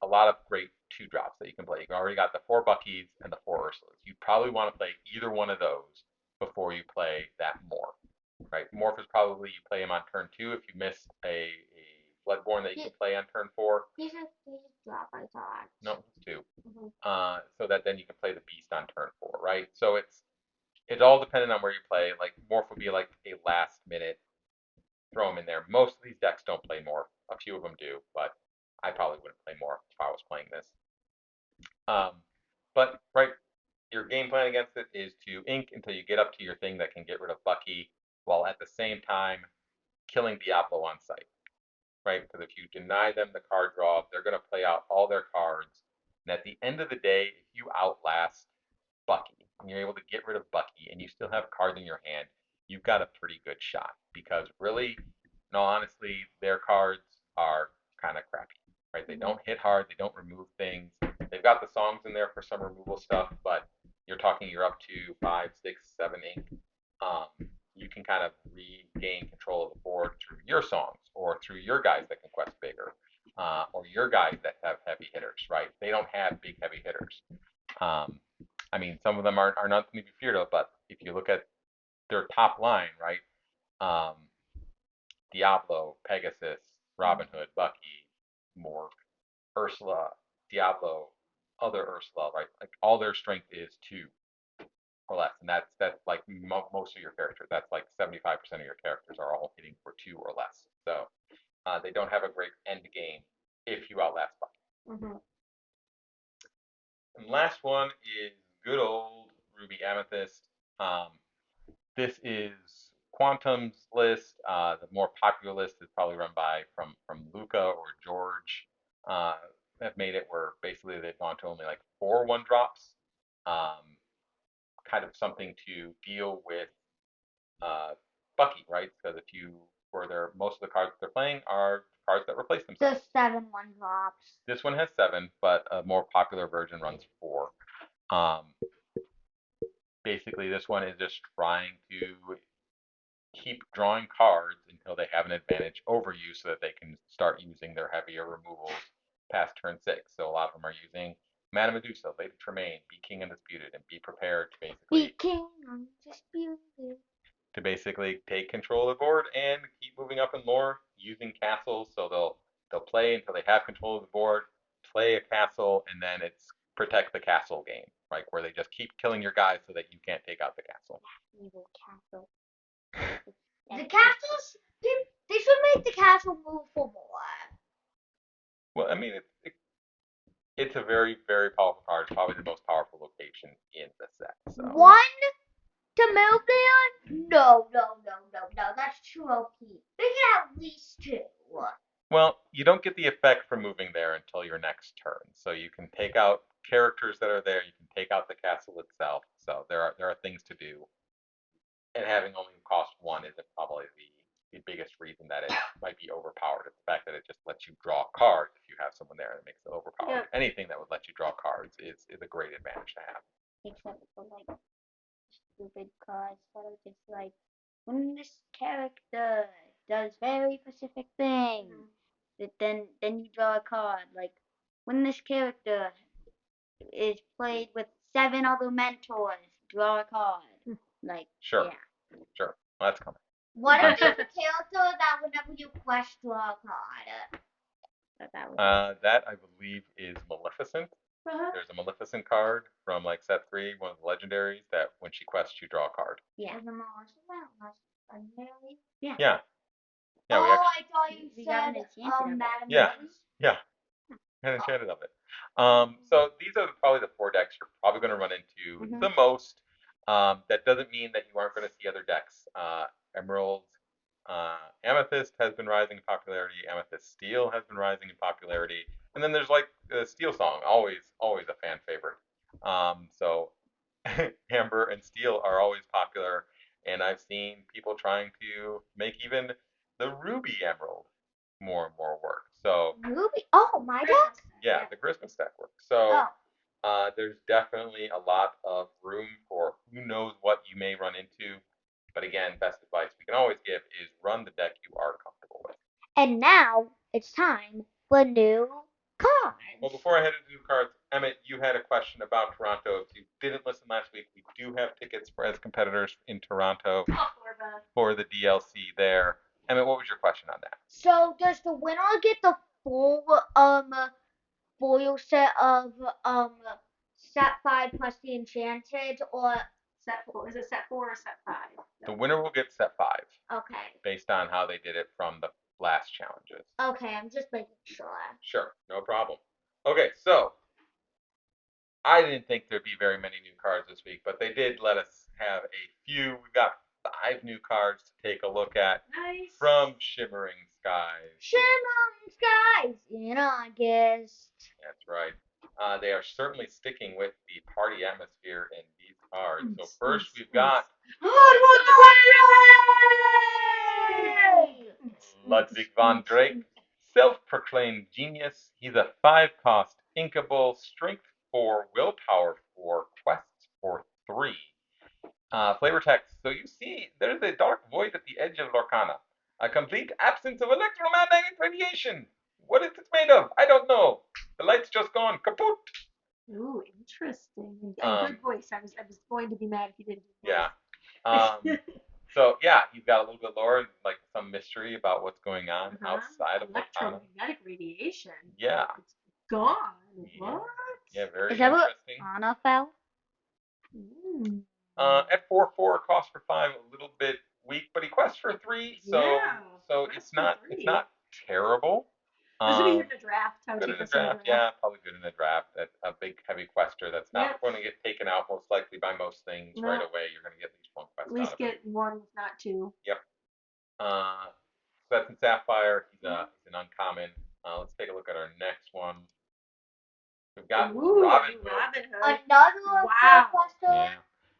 Speaker 1: a lot of great 2 drops that you can play. You've already got the 4 Buckies and the 4 Ursulas. You probably want to play either one of those before you play that Morph. Right? Morph is probably you play him on turn 2 if you miss a Bloodborne that you can play on turn 4.
Speaker 3: He's a drop, I thought.
Speaker 1: No, it's 2. So that then you can play the Beast on turn 4, right? So it's all dependent on where you play. Like Morph would be like a last minute throw them in there. Most of these decks don't play Morph. A few of them do, but I probably wouldn't play Morph if I was playing this. But right, your game plan against it is to ink until you get up to your thing that can get rid of Bucky, while at the same time killing Diablo on sight. Right? Because if you deny them the card draw, they're going to play out all their cards. And at the end of the day, if you outlast Bucky and you're able to get rid of Bucky and you still have cards in your hand, you've got a pretty good shot. Because really, no, honestly, their cards are kind of crappy. Right? They don't hit hard. They don't remove things. They've got the songs in there for some removal stuff, but you're up to 5, 6, 7 ink. You can kind of regain control of the board through your songs or through your guys that can quest bigger, or your guys that have heavy hitters, right? They don't have big heavy hitters. I mean, some of them are nothing to be feared of, but if you look at their top line, right? Diablo, Pegasus, Robin Hood, Bucky, Morph, Ursula, Diablo, other Ursula, right? Like all their strength is 2 or less, and that's like most of your characters. That's like 75% of your characters are all hitting for 2 or less. So they don't have a great end game if you outlast Bucky. And last one is good old Ruby Amethyst. This is Quantum's list. The more popular list is probably run by from Luca or George. Have made it where basically they've gone to only like 4 1-drops. Kind of something to deal with Bucky, right? Because if you most of the cards they're playing are cards that replace themselves.
Speaker 3: The 7 1-drops.
Speaker 1: This one has 7, but a more popular version runs 4. Basically, this one is just trying to keep drawing cards until they have an advantage over you so that they can start using their heavier removals past turn 6. So a lot of them are using Madame Medusa, Lady Tremaine, Be King Undisputed, and Be Prepared to
Speaker 3: Be King Undisputed.
Speaker 1: To basically take control of the board and keep moving up in lore using castles. So they'll play until they have control of the board, play a castle, and then it's protect the castle game, right? Where they just keep killing your guys so that you can't take out the castle.
Speaker 3: Evil castle. The castles, they should make the castle move for more.
Speaker 1: Well, I mean, it's a very, very powerful card. It's probably the most powerful location in the set. So.
Speaker 3: 1 to move there? No. That's too OP. They can have at least 2.
Speaker 1: Well, you don't get the effect from moving there until your next turn. So you can take out characters that are there. You can take out the castle itself. So there are things to do. And having only cost 1 isn't probably the biggest reason that it might be overpowered. It's the fact that it just lets you draw cards if you have someone there and it makes it overpowered. Yeah. Anything that would let you draw cards is a great advantage to have.
Speaker 3: Except for like stupid cards that are just like, when this character does very specific thing, then you draw a card. Like when this character is played with 7 other mentors, draw a card. Like
Speaker 1: Sure.
Speaker 3: Yeah.
Speaker 1: Sure. Well, that's coming.
Speaker 3: What if there's a character that whenever you QuestLore card?
Speaker 1: That I believe is Maleficent. There's a Maleficent card from like set 3, one of the legendaries, that when she quests, you draw a card.
Speaker 3: Yeah.
Speaker 1: Yeah. Yeah, we
Speaker 3: Oh,
Speaker 1: actually,
Speaker 3: I thought you said Madam
Speaker 1: Yeah.
Speaker 3: M's.
Speaker 1: yeah, kind of enchanted of it. So these are probably the 4 decks you're probably going to run into the most. That doesn't mean that you aren't going to see other decks. Emerald, Amethyst has been rising in popularity. Amethyst Steel has been rising in popularity. And then there's like Steel Song, always a fan favorite. So Amber and Steel are always popular, and I've seen people trying to make even the Ruby Emerald more and more work. So
Speaker 3: Ruby. Oh, my deck.
Speaker 1: yeah, the Christmas deck works. So there's definitely a lot of room for who knows what you may run into. But again, best advice we can always give is run the deck you are comfortable with.
Speaker 3: And now it's time for new cards.
Speaker 1: Well, before I head into new cards, Emmett, you had a question about Toronto. If you didn't listen last week, we do have tickets for as competitors in Toronto for the DLC there. Emmett, what was your question on that?
Speaker 3: So does the winner get the full foil set of set 5 plus the enchanted, or
Speaker 4: Set 4. Is it set 4 or set 5?
Speaker 1: The winner will get set 5
Speaker 3: okay?
Speaker 1: based on how they did it from the last challenges.
Speaker 3: Okay, I'm just making sure.
Speaker 1: Sure, no problem. Okay, so I didn't think there'd be very many new cards this week, but they did let us have a few. We've got 5 new cards to take a look at.
Speaker 4: Nice.
Speaker 1: From Shimmering Skies.
Speaker 3: Shimmering Skies in August.
Speaker 1: That's right. They are certainly sticking with the party atmosphere in these cards. So first we've got Ludwig von Drake, self-proclaimed genius. He's a 5-cost inkable, strength 4, willpower 4, quests for 3. Flavor text. So you see, there's a dark void at the edge of Lorcana. A complete absence of electromagnetic radiation. What is it made of? I don't know. The light's just gone kaput.
Speaker 4: Ooh, interesting. And good voice. I was going to be mad if you didn't do voice.
Speaker 1: Yeah. So yeah, you've got a little bit lore, like some mystery about what's going on outside of Lorcana.
Speaker 4: Electromagnetic radiation.
Speaker 1: Yeah.
Speaker 4: It's gone.
Speaker 1: Yeah.
Speaker 4: What?
Speaker 1: Yeah, very
Speaker 3: Is that what
Speaker 1: interesting.
Speaker 3: Anna fell?
Speaker 1: At 4/4, cost for 5, a little bit weak, but he quests for 3, so it's not terrible.
Speaker 4: This would be good in a draft.
Speaker 1: Good in a draft, yeah, probably good in a draft. A big heavy quester that's not going to get taken out most likely by most things right away. You're going to get at least 1 quest.
Speaker 4: At least get 1, if not 2.
Speaker 1: Yep. So that's in Sapphire. He's an uncommon. Let's take a look at our next one. We've got Robin Hood.
Speaker 3: Another quester.
Speaker 1: Yeah.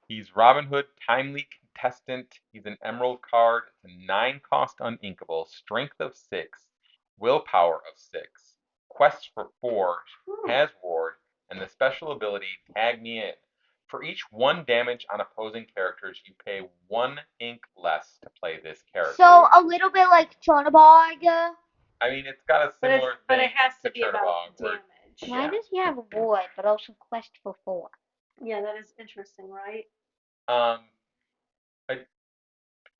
Speaker 1: He's Robin Hood, timely contestant. He's an emerald card. It's a 9-cost uninkable, strength of 6, willpower of 6, quest for 4, has ward, and the special ability Tag Me In. For each 1 damage on opposing characters, you pay 1 ink less to play this character.
Speaker 3: So a little bit like Chernobog.
Speaker 1: I mean, it's got a similar thing
Speaker 4: but it has to be
Speaker 1: Chernobog,
Speaker 4: about
Speaker 1: where
Speaker 4: damage.
Speaker 3: Why does he have a ward but also quest for 4?
Speaker 4: Yeah, that is interesting, right?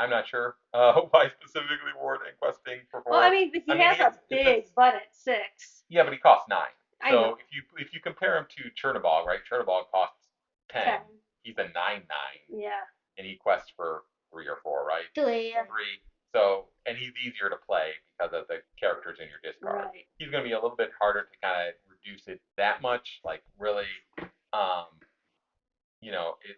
Speaker 1: I'm not sure why specifically ward and questing for 4.
Speaker 4: Well, I mean, he has a big butt at 6.
Speaker 1: Yeah, but he costs 9.
Speaker 4: I know.
Speaker 1: If you compare him to Chernobog, right? Chernobog costs 10. He's a 9/9.
Speaker 4: Yeah.
Speaker 1: And he quests for 3 or 4, right?
Speaker 3: 3.
Speaker 1: 3. So, and he's easier to play because of the characters in your discard.
Speaker 4: Right.
Speaker 1: He's going to be a little bit harder to kind of reduce it that much. Like really,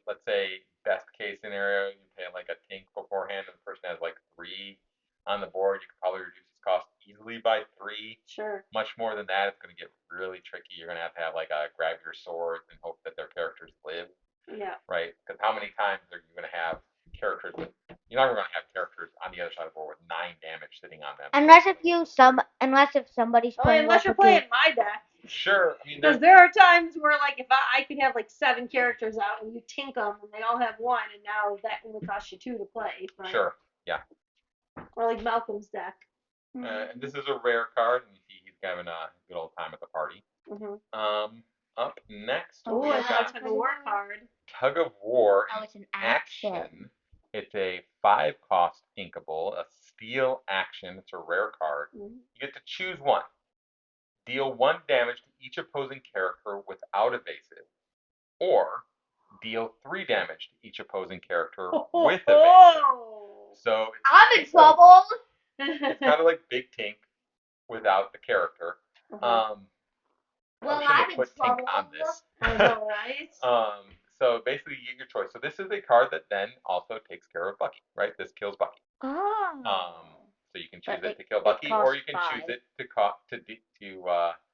Speaker 1: let's say best case scenario, you pay like a tink beforehand, and the person has like 3 on the board. You could probably reduce his cost easily by 3.
Speaker 4: Sure.
Speaker 1: Much more than that, it's going to get really tricky. You're going to have like a grab your swords and hope that their characters live.
Speaker 4: Yeah.
Speaker 1: Right? Because how many times are you going to have characters with? You're never going to have characters on the other side of the board with 9 damage sitting on them.
Speaker 3: Unless if somebody's playing.
Speaker 4: Unless you're playing my deck.
Speaker 1: Sure. I mean,
Speaker 4: because there are times where, like, if I could have like 7 characters out and you tink them and they all have 1, and now that only costs you 2 to play. Right?
Speaker 1: Sure. Yeah.
Speaker 4: Or like Malcolm's deck.
Speaker 1: And this is a rare card, and you see he's having a good old time at the party. Up next,
Speaker 4: we've got Tug of War card.
Speaker 1: Tug of War.
Speaker 3: Oh, it's an action.
Speaker 1: It's a 5-cost inkable, a steel action. It's a rare card.
Speaker 4: Mhm.
Speaker 1: You get to choose one. Deal 1 damage to each opposing character without evasive, or deal 3 damage to each opposing character with evasive. So
Speaker 2: I'm in trouble.
Speaker 1: it's kind of like Big Tink without the character.
Speaker 3: Well,
Speaker 1: Probably shouldn't
Speaker 3: I'm
Speaker 1: have
Speaker 3: in
Speaker 1: put Tink
Speaker 3: trouble.
Speaker 1: on this.
Speaker 4: I know, right?
Speaker 1: So basically, you get your choice. So this is a card that then also takes care of Bucky, right? This kills Bucky.
Speaker 2: Oh.
Speaker 1: So you can choose
Speaker 2: But
Speaker 1: it to kill
Speaker 2: it
Speaker 1: Bucky, or
Speaker 2: costs
Speaker 1: you can
Speaker 2: 5.
Speaker 1: choose it to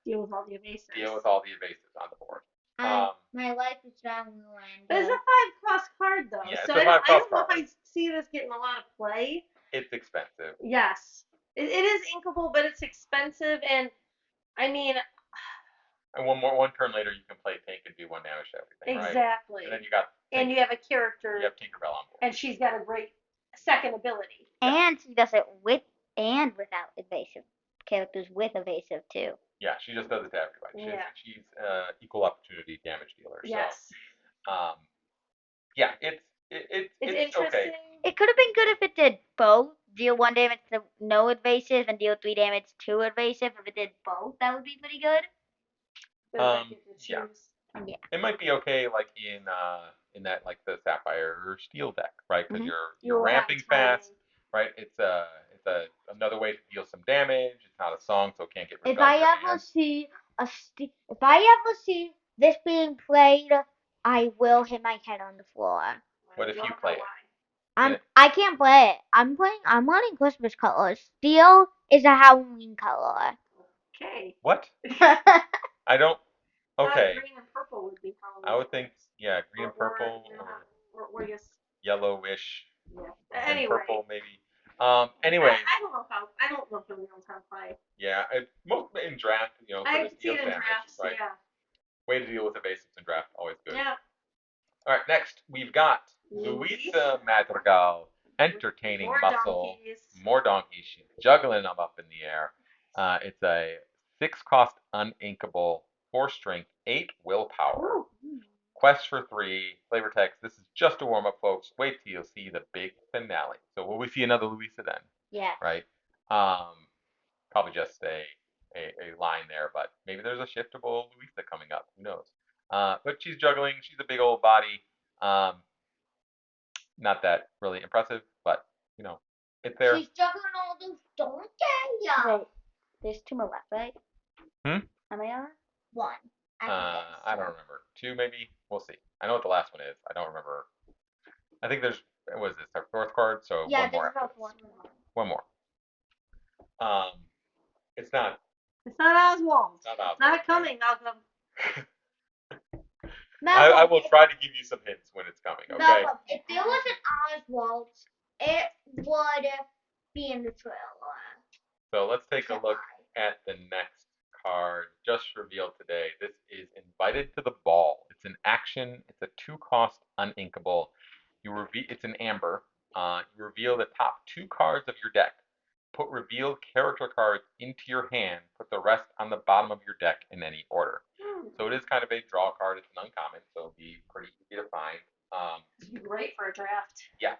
Speaker 4: Deal with all the evasives.
Speaker 1: deal with all the evasives on the board.
Speaker 3: My life is down the line.
Speaker 4: But it's a 5-cost card though,
Speaker 1: Yeah, it's
Speaker 4: so
Speaker 1: a
Speaker 4: I don't
Speaker 1: 5-cost
Speaker 4: know if
Speaker 1: card.
Speaker 4: I see this getting a lot of play.
Speaker 1: It's expensive.
Speaker 4: Yes, it is inkable, but it's expensive, and I mean,
Speaker 1: And one turn later, you can play Tink and do 1 damage to everything, right?
Speaker 4: exactly.
Speaker 1: And then you got
Speaker 4: And you have a character,
Speaker 1: you have Tinkerbell on board.
Speaker 4: and she's got a great second ability.
Speaker 2: And she does it with and without evasive. Characters with evasive too.
Speaker 1: Yeah, she just does it to everybody.
Speaker 4: Yeah.
Speaker 1: She's equal opportunity damage dealer.
Speaker 4: Yes.
Speaker 1: So, yeah, it's
Speaker 4: Interesting.
Speaker 1: okay.
Speaker 2: It could have been good if it did both. Deal 1 damage to no evasive and deal 3 damage to evasive. If it did both, that would be pretty good.
Speaker 4: But I get to
Speaker 1: Yeah.
Speaker 4: choose.
Speaker 2: Yeah.
Speaker 1: It might be okay, like in that like the Sapphire or Steel deck, right? Because
Speaker 2: Mhm.
Speaker 1: you're ramping fast, right? It's another way to deal some damage. It's not a song, so it can't get ripped
Speaker 2: If
Speaker 1: out
Speaker 2: I
Speaker 1: of your
Speaker 2: ever
Speaker 1: hand.
Speaker 2: see if I ever see this being played, I will hit my head on the floor.
Speaker 1: What if you play it?
Speaker 2: I can't play it. I'm wanting Christmas colors. Steel is a Halloween color.
Speaker 4: Okay.
Speaker 1: What? I don't. Okay.
Speaker 4: Green and purple would be Halloween.
Speaker 1: I would think, yeah, green and purple,
Speaker 4: or yes.
Speaker 1: yellowish,
Speaker 4: Yeah.
Speaker 1: and
Speaker 4: Anyway.
Speaker 1: purple maybe. Anyway.
Speaker 4: I don't know if the knows how to play.
Speaker 1: Yeah, most in draft, for
Speaker 4: I
Speaker 1: the
Speaker 4: see
Speaker 1: steel
Speaker 4: it in
Speaker 1: damage,
Speaker 4: drafts,
Speaker 1: right?
Speaker 4: yeah.
Speaker 1: Way to deal with evasives in draft, always good.
Speaker 4: Yeah.
Speaker 1: All right, next we've got Luisa Madrigal, entertaining
Speaker 4: More
Speaker 1: muscle,
Speaker 4: donkeys.
Speaker 1: more donkeys. She's juggling them up in the air. It's a 6-cost uninkable, 4 strength, 8 willpower.
Speaker 4: Ooh.
Speaker 1: Quest for 3, flavor text. This is just a warm up, folks. Wait till you'll see the big finale. So will we see another Luisa then?
Speaker 2: Yeah.
Speaker 1: Right. Probably just a line there, but maybe there's a shiftable Luisa coming up. Who knows? But she's juggling. She's a big old body. Not that really impressive, but it's there.
Speaker 3: She's juggling all those donkeys.
Speaker 2: Wait, there's 2 more left, right? How many are?
Speaker 3: 1.
Speaker 1: I don't remember. 2 maybe. We'll see. I know what the last one is. I don't remember. I think there's. What is this? Our 4th card. So
Speaker 3: Yeah,
Speaker 1: one more.
Speaker 3: there's
Speaker 1: After
Speaker 3: about
Speaker 1: this.
Speaker 3: 1 more.
Speaker 1: One more. It's not.
Speaker 4: It's not Oswald.
Speaker 1: Not Oswald.
Speaker 4: It's not coming, Malcolm.
Speaker 1: I will try to give you some hints when it's coming. Okay.
Speaker 3: Malcolm, if there was an Oswald, it would be in the trailer.
Speaker 1: So let's take a look at the next card just revealed today. This is Invited to the Ball. It's an action. It's a 2-cost uninkable. It's an amber. You reveal the top 2 cards of your deck. Put revealed character cards into your hand. Put the rest on the bottom of your deck in any order. So it is kind of a draw card. It's an uncommon, so it'll be pretty easy to find.
Speaker 4: It'd be great for a draft.
Speaker 1: Yeah.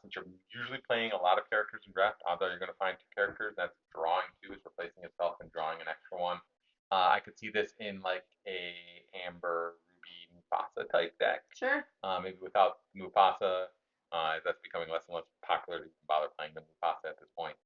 Speaker 1: Since you're usually playing a lot of characters in draft, odds are you're going to find 2 characters. That's drawing 2 is replacing itself and drawing an extra one. I could see this in like a Amber, Ruby, Mufasa type deck.
Speaker 4: Sure.
Speaker 1: Maybe without Mufasa, that's becoming less and less popular to bother playing the Mufasa at this point.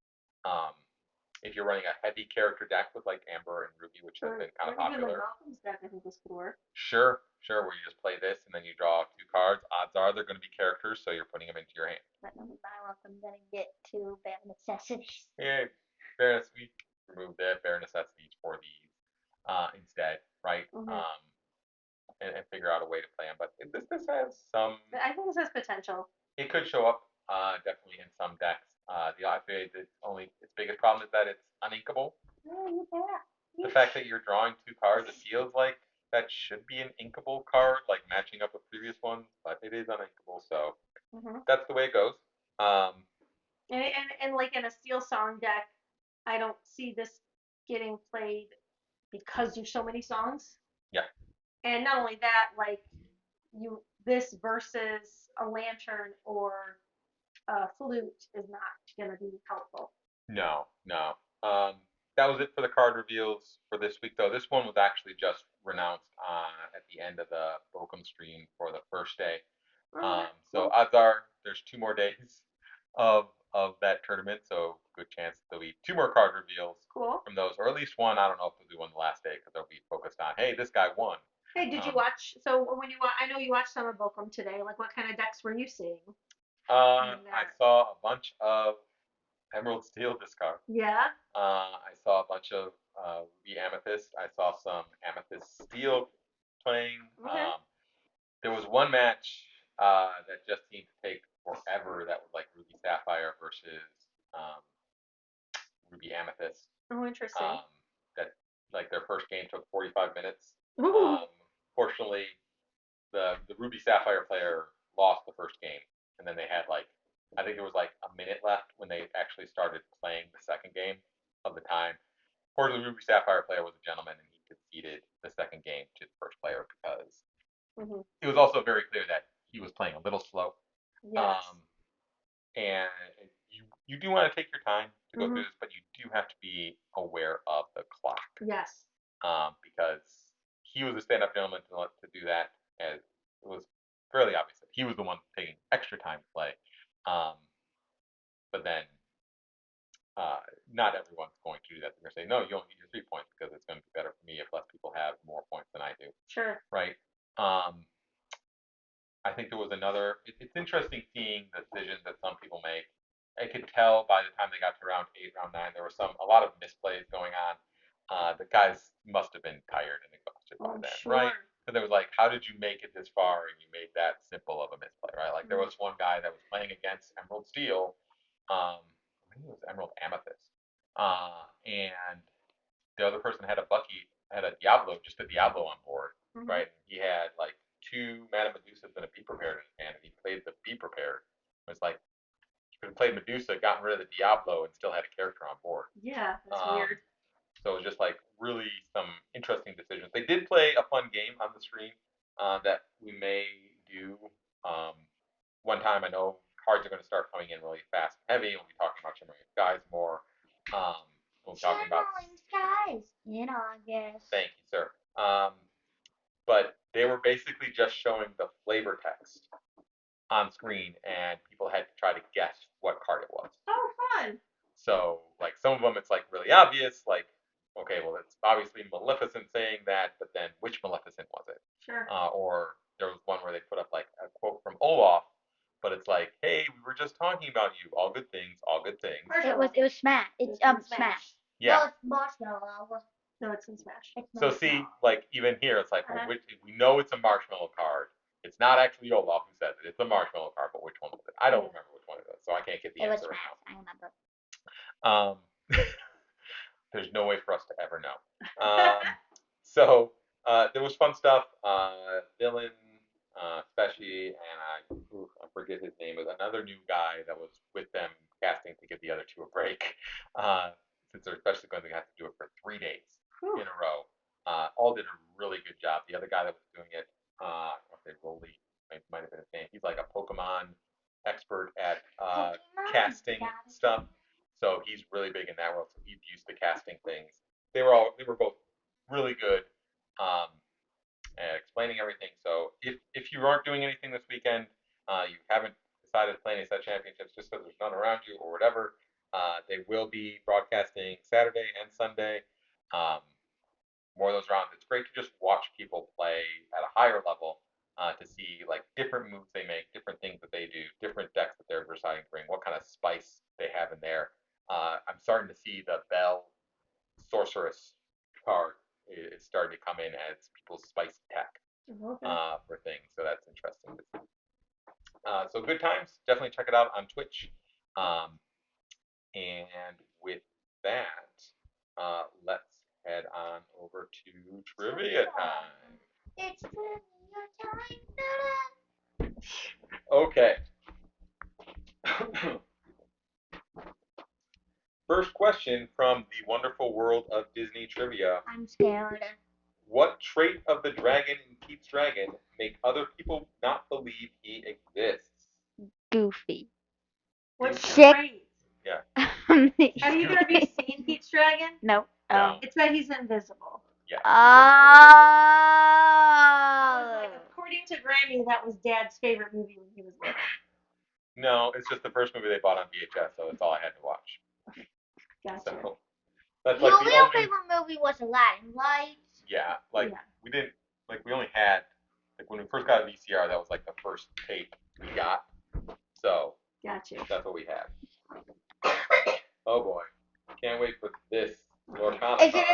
Speaker 1: If you're running a heavy character deck with like Amber and Ruby, which has been kind of popular.
Speaker 4: Malcolm's deck, I think, this could work.
Speaker 1: Sure, where you just play this and then you draw 2 cards. Odds are they're going to be characters, so you're putting them into your hand.
Speaker 2: But no, I'm gonna get 2 bare necessities.
Speaker 1: Yeah, fairness, we remove the bare necessities for these instead, right? And figure out a way to play them. But this has some.
Speaker 4: I think this has potential.
Speaker 1: It could show up definitely in some decks. Its biggest problem is that it's uninkable. The fact that you're drawing 2 cards, it feels like that should be an inkable card, like matching up with previous ones, but it is uninkable, so that's the way it goes.
Speaker 4: And like in a Steel Song deck, I don't see this getting played because there's so many songs.
Speaker 1: Yeah.
Speaker 4: And not only that, like this versus a Lantern or flute is not going to be helpful.
Speaker 1: No. That was it for the card reveals for this week, though. This one was actually just renounced at the end of the Bochum stream for the first day. So odds are there's 2 more days of that tournament, so good chance there'll be 2 more card reveals from those, or at least one. I don't know if they'll do one the last day because they'll be focused on, hey, this guy won.
Speaker 4: Hey, did you watch? So when you I know you watched some of Bochum today. Like, what kind of decks were you seeing?
Speaker 1: I saw a bunch of Emerald Steel discard.
Speaker 4: Yeah.
Speaker 1: I saw a bunch of Ruby Amethyst. I saw some Amethyst Steel playing.
Speaker 4: Okay.
Speaker 1: There was one match that just seemed to take forever. That was like Ruby Sapphire versus Ruby Amethyst.
Speaker 4: Oh, interesting.
Speaker 1: That like their first game took 45 minutes.
Speaker 4: Ooh.
Speaker 1: Fortunately, the Ruby Sapphire player lost the first game, and then they had like I think there was like a minute left when they actually started playing the second game of the time. Fortunately, the Ruby Sapphire player was a gentleman, and he conceded the second game to the first player because it was also very clear that he was playing a little slow.
Speaker 4: Yes.
Speaker 1: And you do want to take your time to go through this, but you do have to be aware of the clock.
Speaker 4: Yes.
Speaker 1: Because he was a stand-up gentleman to do that, and it was fairly obvious that he was the one taking extra time to play. But then not everyone's going to do that. They're going to say, no, you only need your 3 points because it's going to be better for me if less people have more points than I do.
Speaker 4: Sure.
Speaker 1: Right? I think there was another. It's interesting seeing the decisions that some people make. I could tell by the time they got to round 8, round 9, there were a lot of misplays going on. The guys must have been tired and exhausted by then,
Speaker 4: sure.
Speaker 1: right? Because it was like, how did you make it this far and you made that simple of a misplay, right? Like there was one guy that was playing against Emerald Steel. I think it was Emerald Amethyst, and the other person had a Diablo, just a Diablo on board, right? He had like 2 Mana Medusas and a Be Prepared in his hand, and he played the Be Prepared. It was like he could have played Medusa, gotten rid of the Diablo, and still had a character on board.
Speaker 4: Yeah, that's weird.
Speaker 1: So it was just like really some interesting decisions. They did play a fun game on the stream that we may do one time. I know cards are going to start coming in really fast and heavy. We'll be talking about Shimmering Skies more. We'll be talking about
Speaker 3: Skies in August.
Speaker 1: Thank you, sir. But they were basically just showing the flavor text on screen, and people had to try to guess what card it was.
Speaker 4: Oh, fun.
Speaker 1: So, like, some of them it's like really obvious, like, okay, well, it's obviously Maleficent saying that, but then which Maleficent was it?
Speaker 4: Sure.
Speaker 1: Or there was one where they put up like a quote from Olaf, but it's like, hey, we were just talking about you. All good things, all good things.
Speaker 2: It was Smash. It's Smash.
Speaker 1: Yeah.
Speaker 3: No, it's Marshmallow.
Speaker 4: No, it's in Smash.
Speaker 1: So see, like even here, it's like, well, we know it's a marshmallow card. It's not actually Olaf who says it. It's a marshmallow card, but which one was it? I don't remember which one it is, so I can't get the answer right now.
Speaker 2: I remember.
Speaker 1: There's no way for us to ever know. So there was fun stuff. Dylan, Speshi, and I forget his name, was another new guy that was with them casting to give the other 2 a break, since they're especially going to have to do it for 3 days in a row. All did a really good job. The other guy that was doing it, I don't know if they Rolly might have been his name. He's like a Pokemon expert at casting stuff. So he's really big in that world. So he's used to casting things. They were both really good at explaining everything. So if you aren't doing anything this weekend, you haven't decided to play any set championships just because there's none around you or whatever, they will be broadcasting Saturday and Sunday. More of those rounds. It's great to just watch people play at a higher level to see like different moves they make, different things that they do, different decks that they're deciding to bring, what kind of spice they have in there. I'm starting to see the Bell Sorceress card is starting to come in as people's spicy tech for things, so that's interesting to see. So good times, definitely check it out on Twitch. And with that, let's head on over to trivia time.
Speaker 3: It's trivia time.
Speaker 1: Okay. First question from the wonderful world of Disney trivia.
Speaker 2: I'm scared.
Speaker 1: What trait of the dragon in Pete's Dragon make other people not believe he exists?
Speaker 2: Goofy.
Speaker 4: What's your
Speaker 2: Chick.
Speaker 4: phrase?
Speaker 1: Yeah.
Speaker 4: Have either of you seen Pete's Dragon?
Speaker 2: No.
Speaker 1: No.
Speaker 4: It's that he's invisible.
Speaker 1: Yeah.
Speaker 4: I was like,
Speaker 2: Oh.
Speaker 4: according to Granny, that was Dad's favorite movie when he was little.
Speaker 1: No, it's just the first movie they bought on VHS, so that's all I had to watch.
Speaker 4: Gotcha.
Speaker 1: So that's
Speaker 3: Your
Speaker 1: like the
Speaker 3: real
Speaker 1: only.
Speaker 3: favorite movie was Aladdin, right?
Speaker 1: Yeah, like
Speaker 4: Yeah.
Speaker 1: we didn't like we only had like when we first got a VCR, that was like the first tape we got. So
Speaker 4: Gotcha.
Speaker 1: that's what we had. Oh boy, can't wait for this Lorcana
Speaker 3: Is
Speaker 1: card.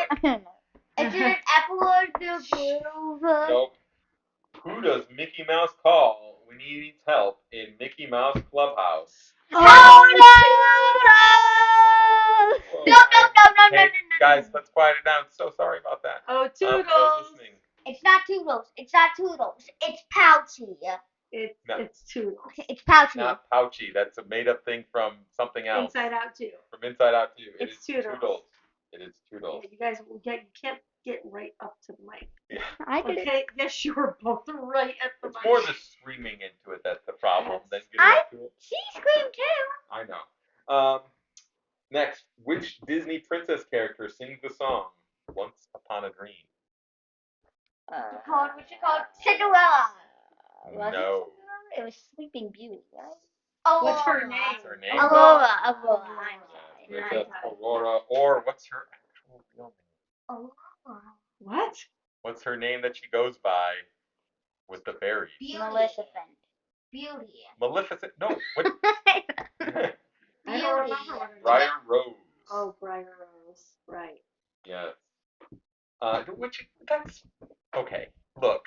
Speaker 3: it an apple or the blue?
Speaker 1: Nope. Who does Mickey Mouse call when he needs help in Mickey Mouse Clubhouse?
Speaker 2: Oh
Speaker 1: Whoa.
Speaker 3: No,
Speaker 1: Hey, guys, let's quiet it down. So sorry about that.
Speaker 4: Oh,
Speaker 1: For those
Speaker 4: Toodles.
Speaker 1: listening.
Speaker 3: It's not Toodles. It's not Toodles. It's Pouchy.
Speaker 1: No.
Speaker 4: It's Toodles.
Speaker 3: It's Pouchy.
Speaker 1: Not Pouchy. That's a made-up thing from something else.
Speaker 4: Inside Out 2.
Speaker 1: From Inside Out 2.
Speaker 4: It's
Speaker 1: It is
Speaker 4: Toodles.
Speaker 1: Toodles. It is Toodles.
Speaker 4: Yeah, you guys will get. You can't get right up to the mic.
Speaker 1: Yeah.
Speaker 2: I did it.
Speaker 4: Okay. Yes, you were both right at the
Speaker 1: It's
Speaker 4: mic.
Speaker 1: more the screaming into it that's the problem than getting
Speaker 2: I-
Speaker 1: up to it.
Speaker 2: She screamed too.
Speaker 1: I know. Next, which Disney princess character sings the song "Once Upon a Dream"?
Speaker 3: What's it called? Cinderella.
Speaker 2: Was
Speaker 1: No.
Speaker 2: it Cinderella? It was Sleeping Beauty, right?
Speaker 4: What's her
Speaker 3: Aurora.
Speaker 4: name?
Speaker 1: What's her name?
Speaker 2: Aurora.
Speaker 1: Yeah,
Speaker 2: I'm
Speaker 1: Princess
Speaker 4: Right.
Speaker 1: Aurora, or what's her actual real name?
Speaker 3: Aurora.
Speaker 4: What?
Speaker 1: What's her name that she goes by with the fairies?
Speaker 3: Beauty.
Speaker 2: Maleficent.
Speaker 3: Beauty.
Speaker 1: Maleficent? No. What?
Speaker 4: I don't remember what her name.
Speaker 1: Briar Rose.
Speaker 4: Oh, Briar Rose. Right.
Speaker 1: Yes. That's okay. Look,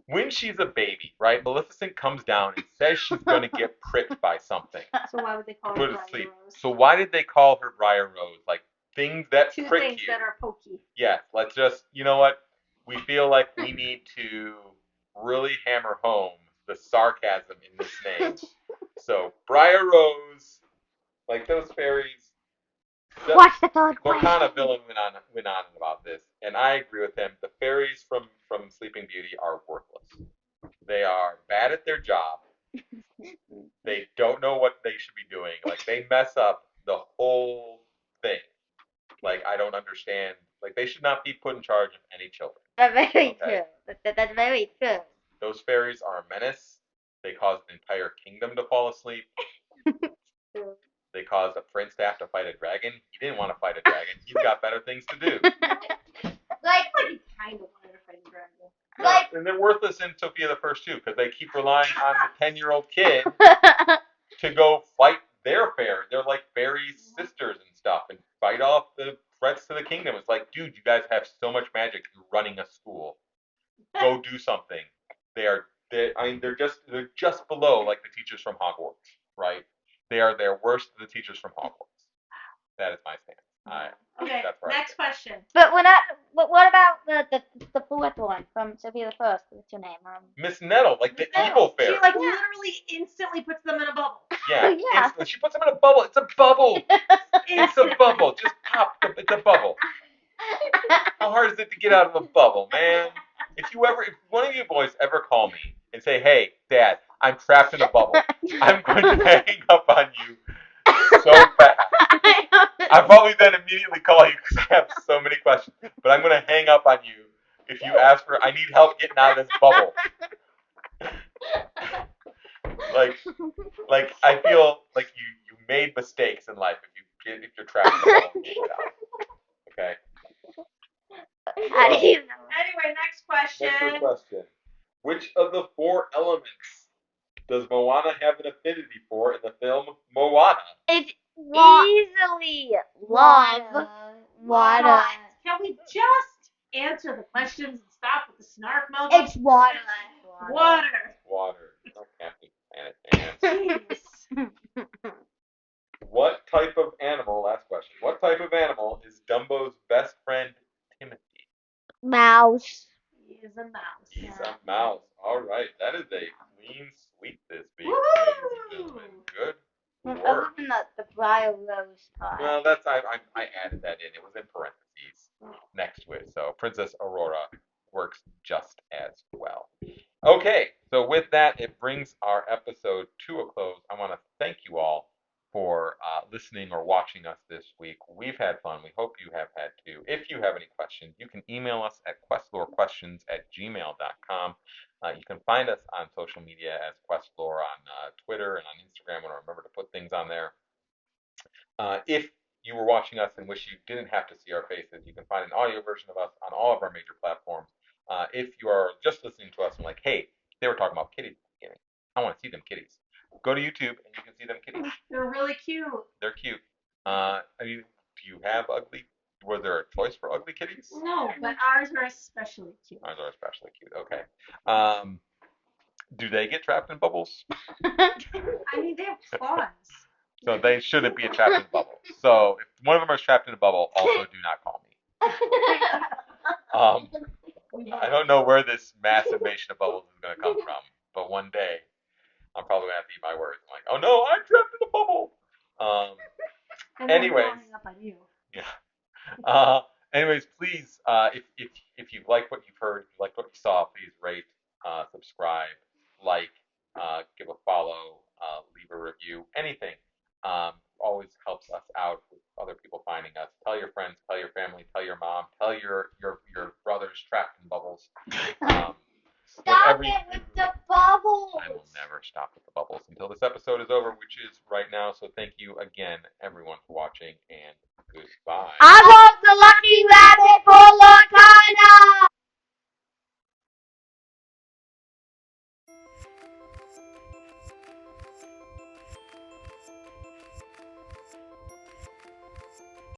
Speaker 1: when she's a baby, right? Maleficent comes down and says she's gonna get pricked by something.
Speaker 4: So why would they call her
Speaker 1: Put her
Speaker 4: Briar
Speaker 1: to sleep.
Speaker 4: Rose?
Speaker 1: So why did they call her Briar Rose? Like things that
Speaker 4: Two
Speaker 1: prick
Speaker 4: things
Speaker 1: you.
Speaker 4: that are pokey.
Speaker 1: Yes. Let's just. You know what? We feel like we need to really hammer home the sarcasm in this name. So Briar Rose, like those fairies.
Speaker 2: Watch the third
Speaker 1: Lorcana
Speaker 2: question.
Speaker 1: Villain went on about this, and I agree with him. The fairies from Sleeping Beauty are worthless. They are bad at their job. They don't know what they should be doing. Like they mess up the whole thing. Like I don't understand. Like they should not be put in charge of any children.
Speaker 2: That's very
Speaker 1: Okay.
Speaker 2: true. That's very true.
Speaker 1: Those fairies are a menace. They caused an entire kingdom to fall asleep. They caused a prince to have to fight a dragon. He didn't want to fight a dragon. He's got better things to do.
Speaker 3: Like,
Speaker 4: He kind of wanted to fight a dragon.
Speaker 3: like,
Speaker 1: And they're worthless in Sophia the First too, because they keep relying on the 10-year-old kid to go fight their fairy. They're like fairy sisters and stuff, and fight off the threats to the kingdom. It's like, dude, you guys have so much magic. You're running a school. Go do something. They're just below like the teachers from Hogwarts, right? They are worse than the teachers from Hogwarts. That is my stance.
Speaker 4: Okay,
Speaker 1: That's where I
Speaker 4: next
Speaker 1: stand.
Speaker 4: question.
Speaker 2: But what about the fourth one from Sophia the First? What's her name?
Speaker 1: Miss Nettle, like the
Speaker 4: Nettle.
Speaker 1: evil fairy.
Speaker 4: She like literally instantly puts them in a bubble.
Speaker 1: Yeah,
Speaker 2: Yeah.
Speaker 1: instantly. She puts them in a bubble. It's a bubble. It's a
Speaker 4: Instantly.
Speaker 1: bubble. Just pop. It's a bubble. How hard is it to get out of a bubble, man? If one of you boys ever call me and say, "Hey, Dad, I'm trapped in a bubble," I'm going to hang up on you so fast. I'll probably then immediately call you because I have so many questions. But I'm going to hang up on you if you ask for, I need help getting out of this bubble. Like I feel like you made mistakes in life if you're trapped in a bubble and can't get out. Okay.
Speaker 2: How do you know?
Speaker 4: Anyway, next question.
Speaker 1: Next question. Which of the 4 elements does Moana have an affinity for in the film Moana?
Speaker 2: It's
Speaker 3: Wa-
Speaker 2: easily love. Water.
Speaker 4: God, can we just answer the questions and stop with the snark mode?
Speaker 3: it's water.
Speaker 4: Water.
Speaker 1: Water. Not Captain Planet.
Speaker 4: Jeez.
Speaker 1: What type of animal, last question, what type of animal is Dumbo's best friend Timothy?
Speaker 2: Mouse.
Speaker 4: He is a mouse.
Speaker 1: He's a mouse. All right. That is a clean sweep this week,
Speaker 4: Woo!
Speaker 1: ladies and gentlemen. Good
Speaker 2: Other
Speaker 1: work.
Speaker 2: than the Briar Rose part.
Speaker 1: Well, that's I added that in. It was in parentheses next to it. So Princess Aurora works just as well. Okay, so with that, it brings our episode to a close. I want to thank you all listening or watching us this week. We've had fun. We hope you have had too. If you have any questions, you can email us at questlorequestions@gmail.com. You can find us on social media as QuestLore on Twitter and on Instagram. I remember to put things on there. If you were watching us and wish you didn't have to see our faces, you can find an audio version of us on all of our major platforms. If you are just listening to us and like, hey, they were talking about kitties at the beginning, I want to see them kitties. Go to YouTube and you can see them kitties.
Speaker 4: They're really cute.
Speaker 1: They're cute. Do you have ugly? Was there a choice for ugly kitties?
Speaker 4: No, but ours are especially cute.
Speaker 1: Ours are especially cute. Okay. Do they get trapped in bubbles?
Speaker 4: I mean, they have claws.
Speaker 1: So they shouldn't be trapped in a bubble. So if one of them is trapped in a bubble, also do not call me. I don't know where this mass invasion of bubbles is going to come from, but one day I'm probably going to have to eat my words. I'm like, oh no, I'm trapped in a bubble. Anyways.
Speaker 4: Up on you.
Speaker 1: Yeah. Anyways, please, if you like what you've heard, if you like what you saw, please rate, subscribe, like, give a follow, leave a review, anything. Always helps us out with other people finding us. Tell your friends, tell your family, tell your mom, tell your brothers trapped in bubbles.
Speaker 3: Stop it with the bubbles.
Speaker 1: I will never stop with the bubbles until this episode is over, which is right now. So thank you again, everyone, for watching, and goodbye.
Speaker 2: I was the lucky rabbit for a long time.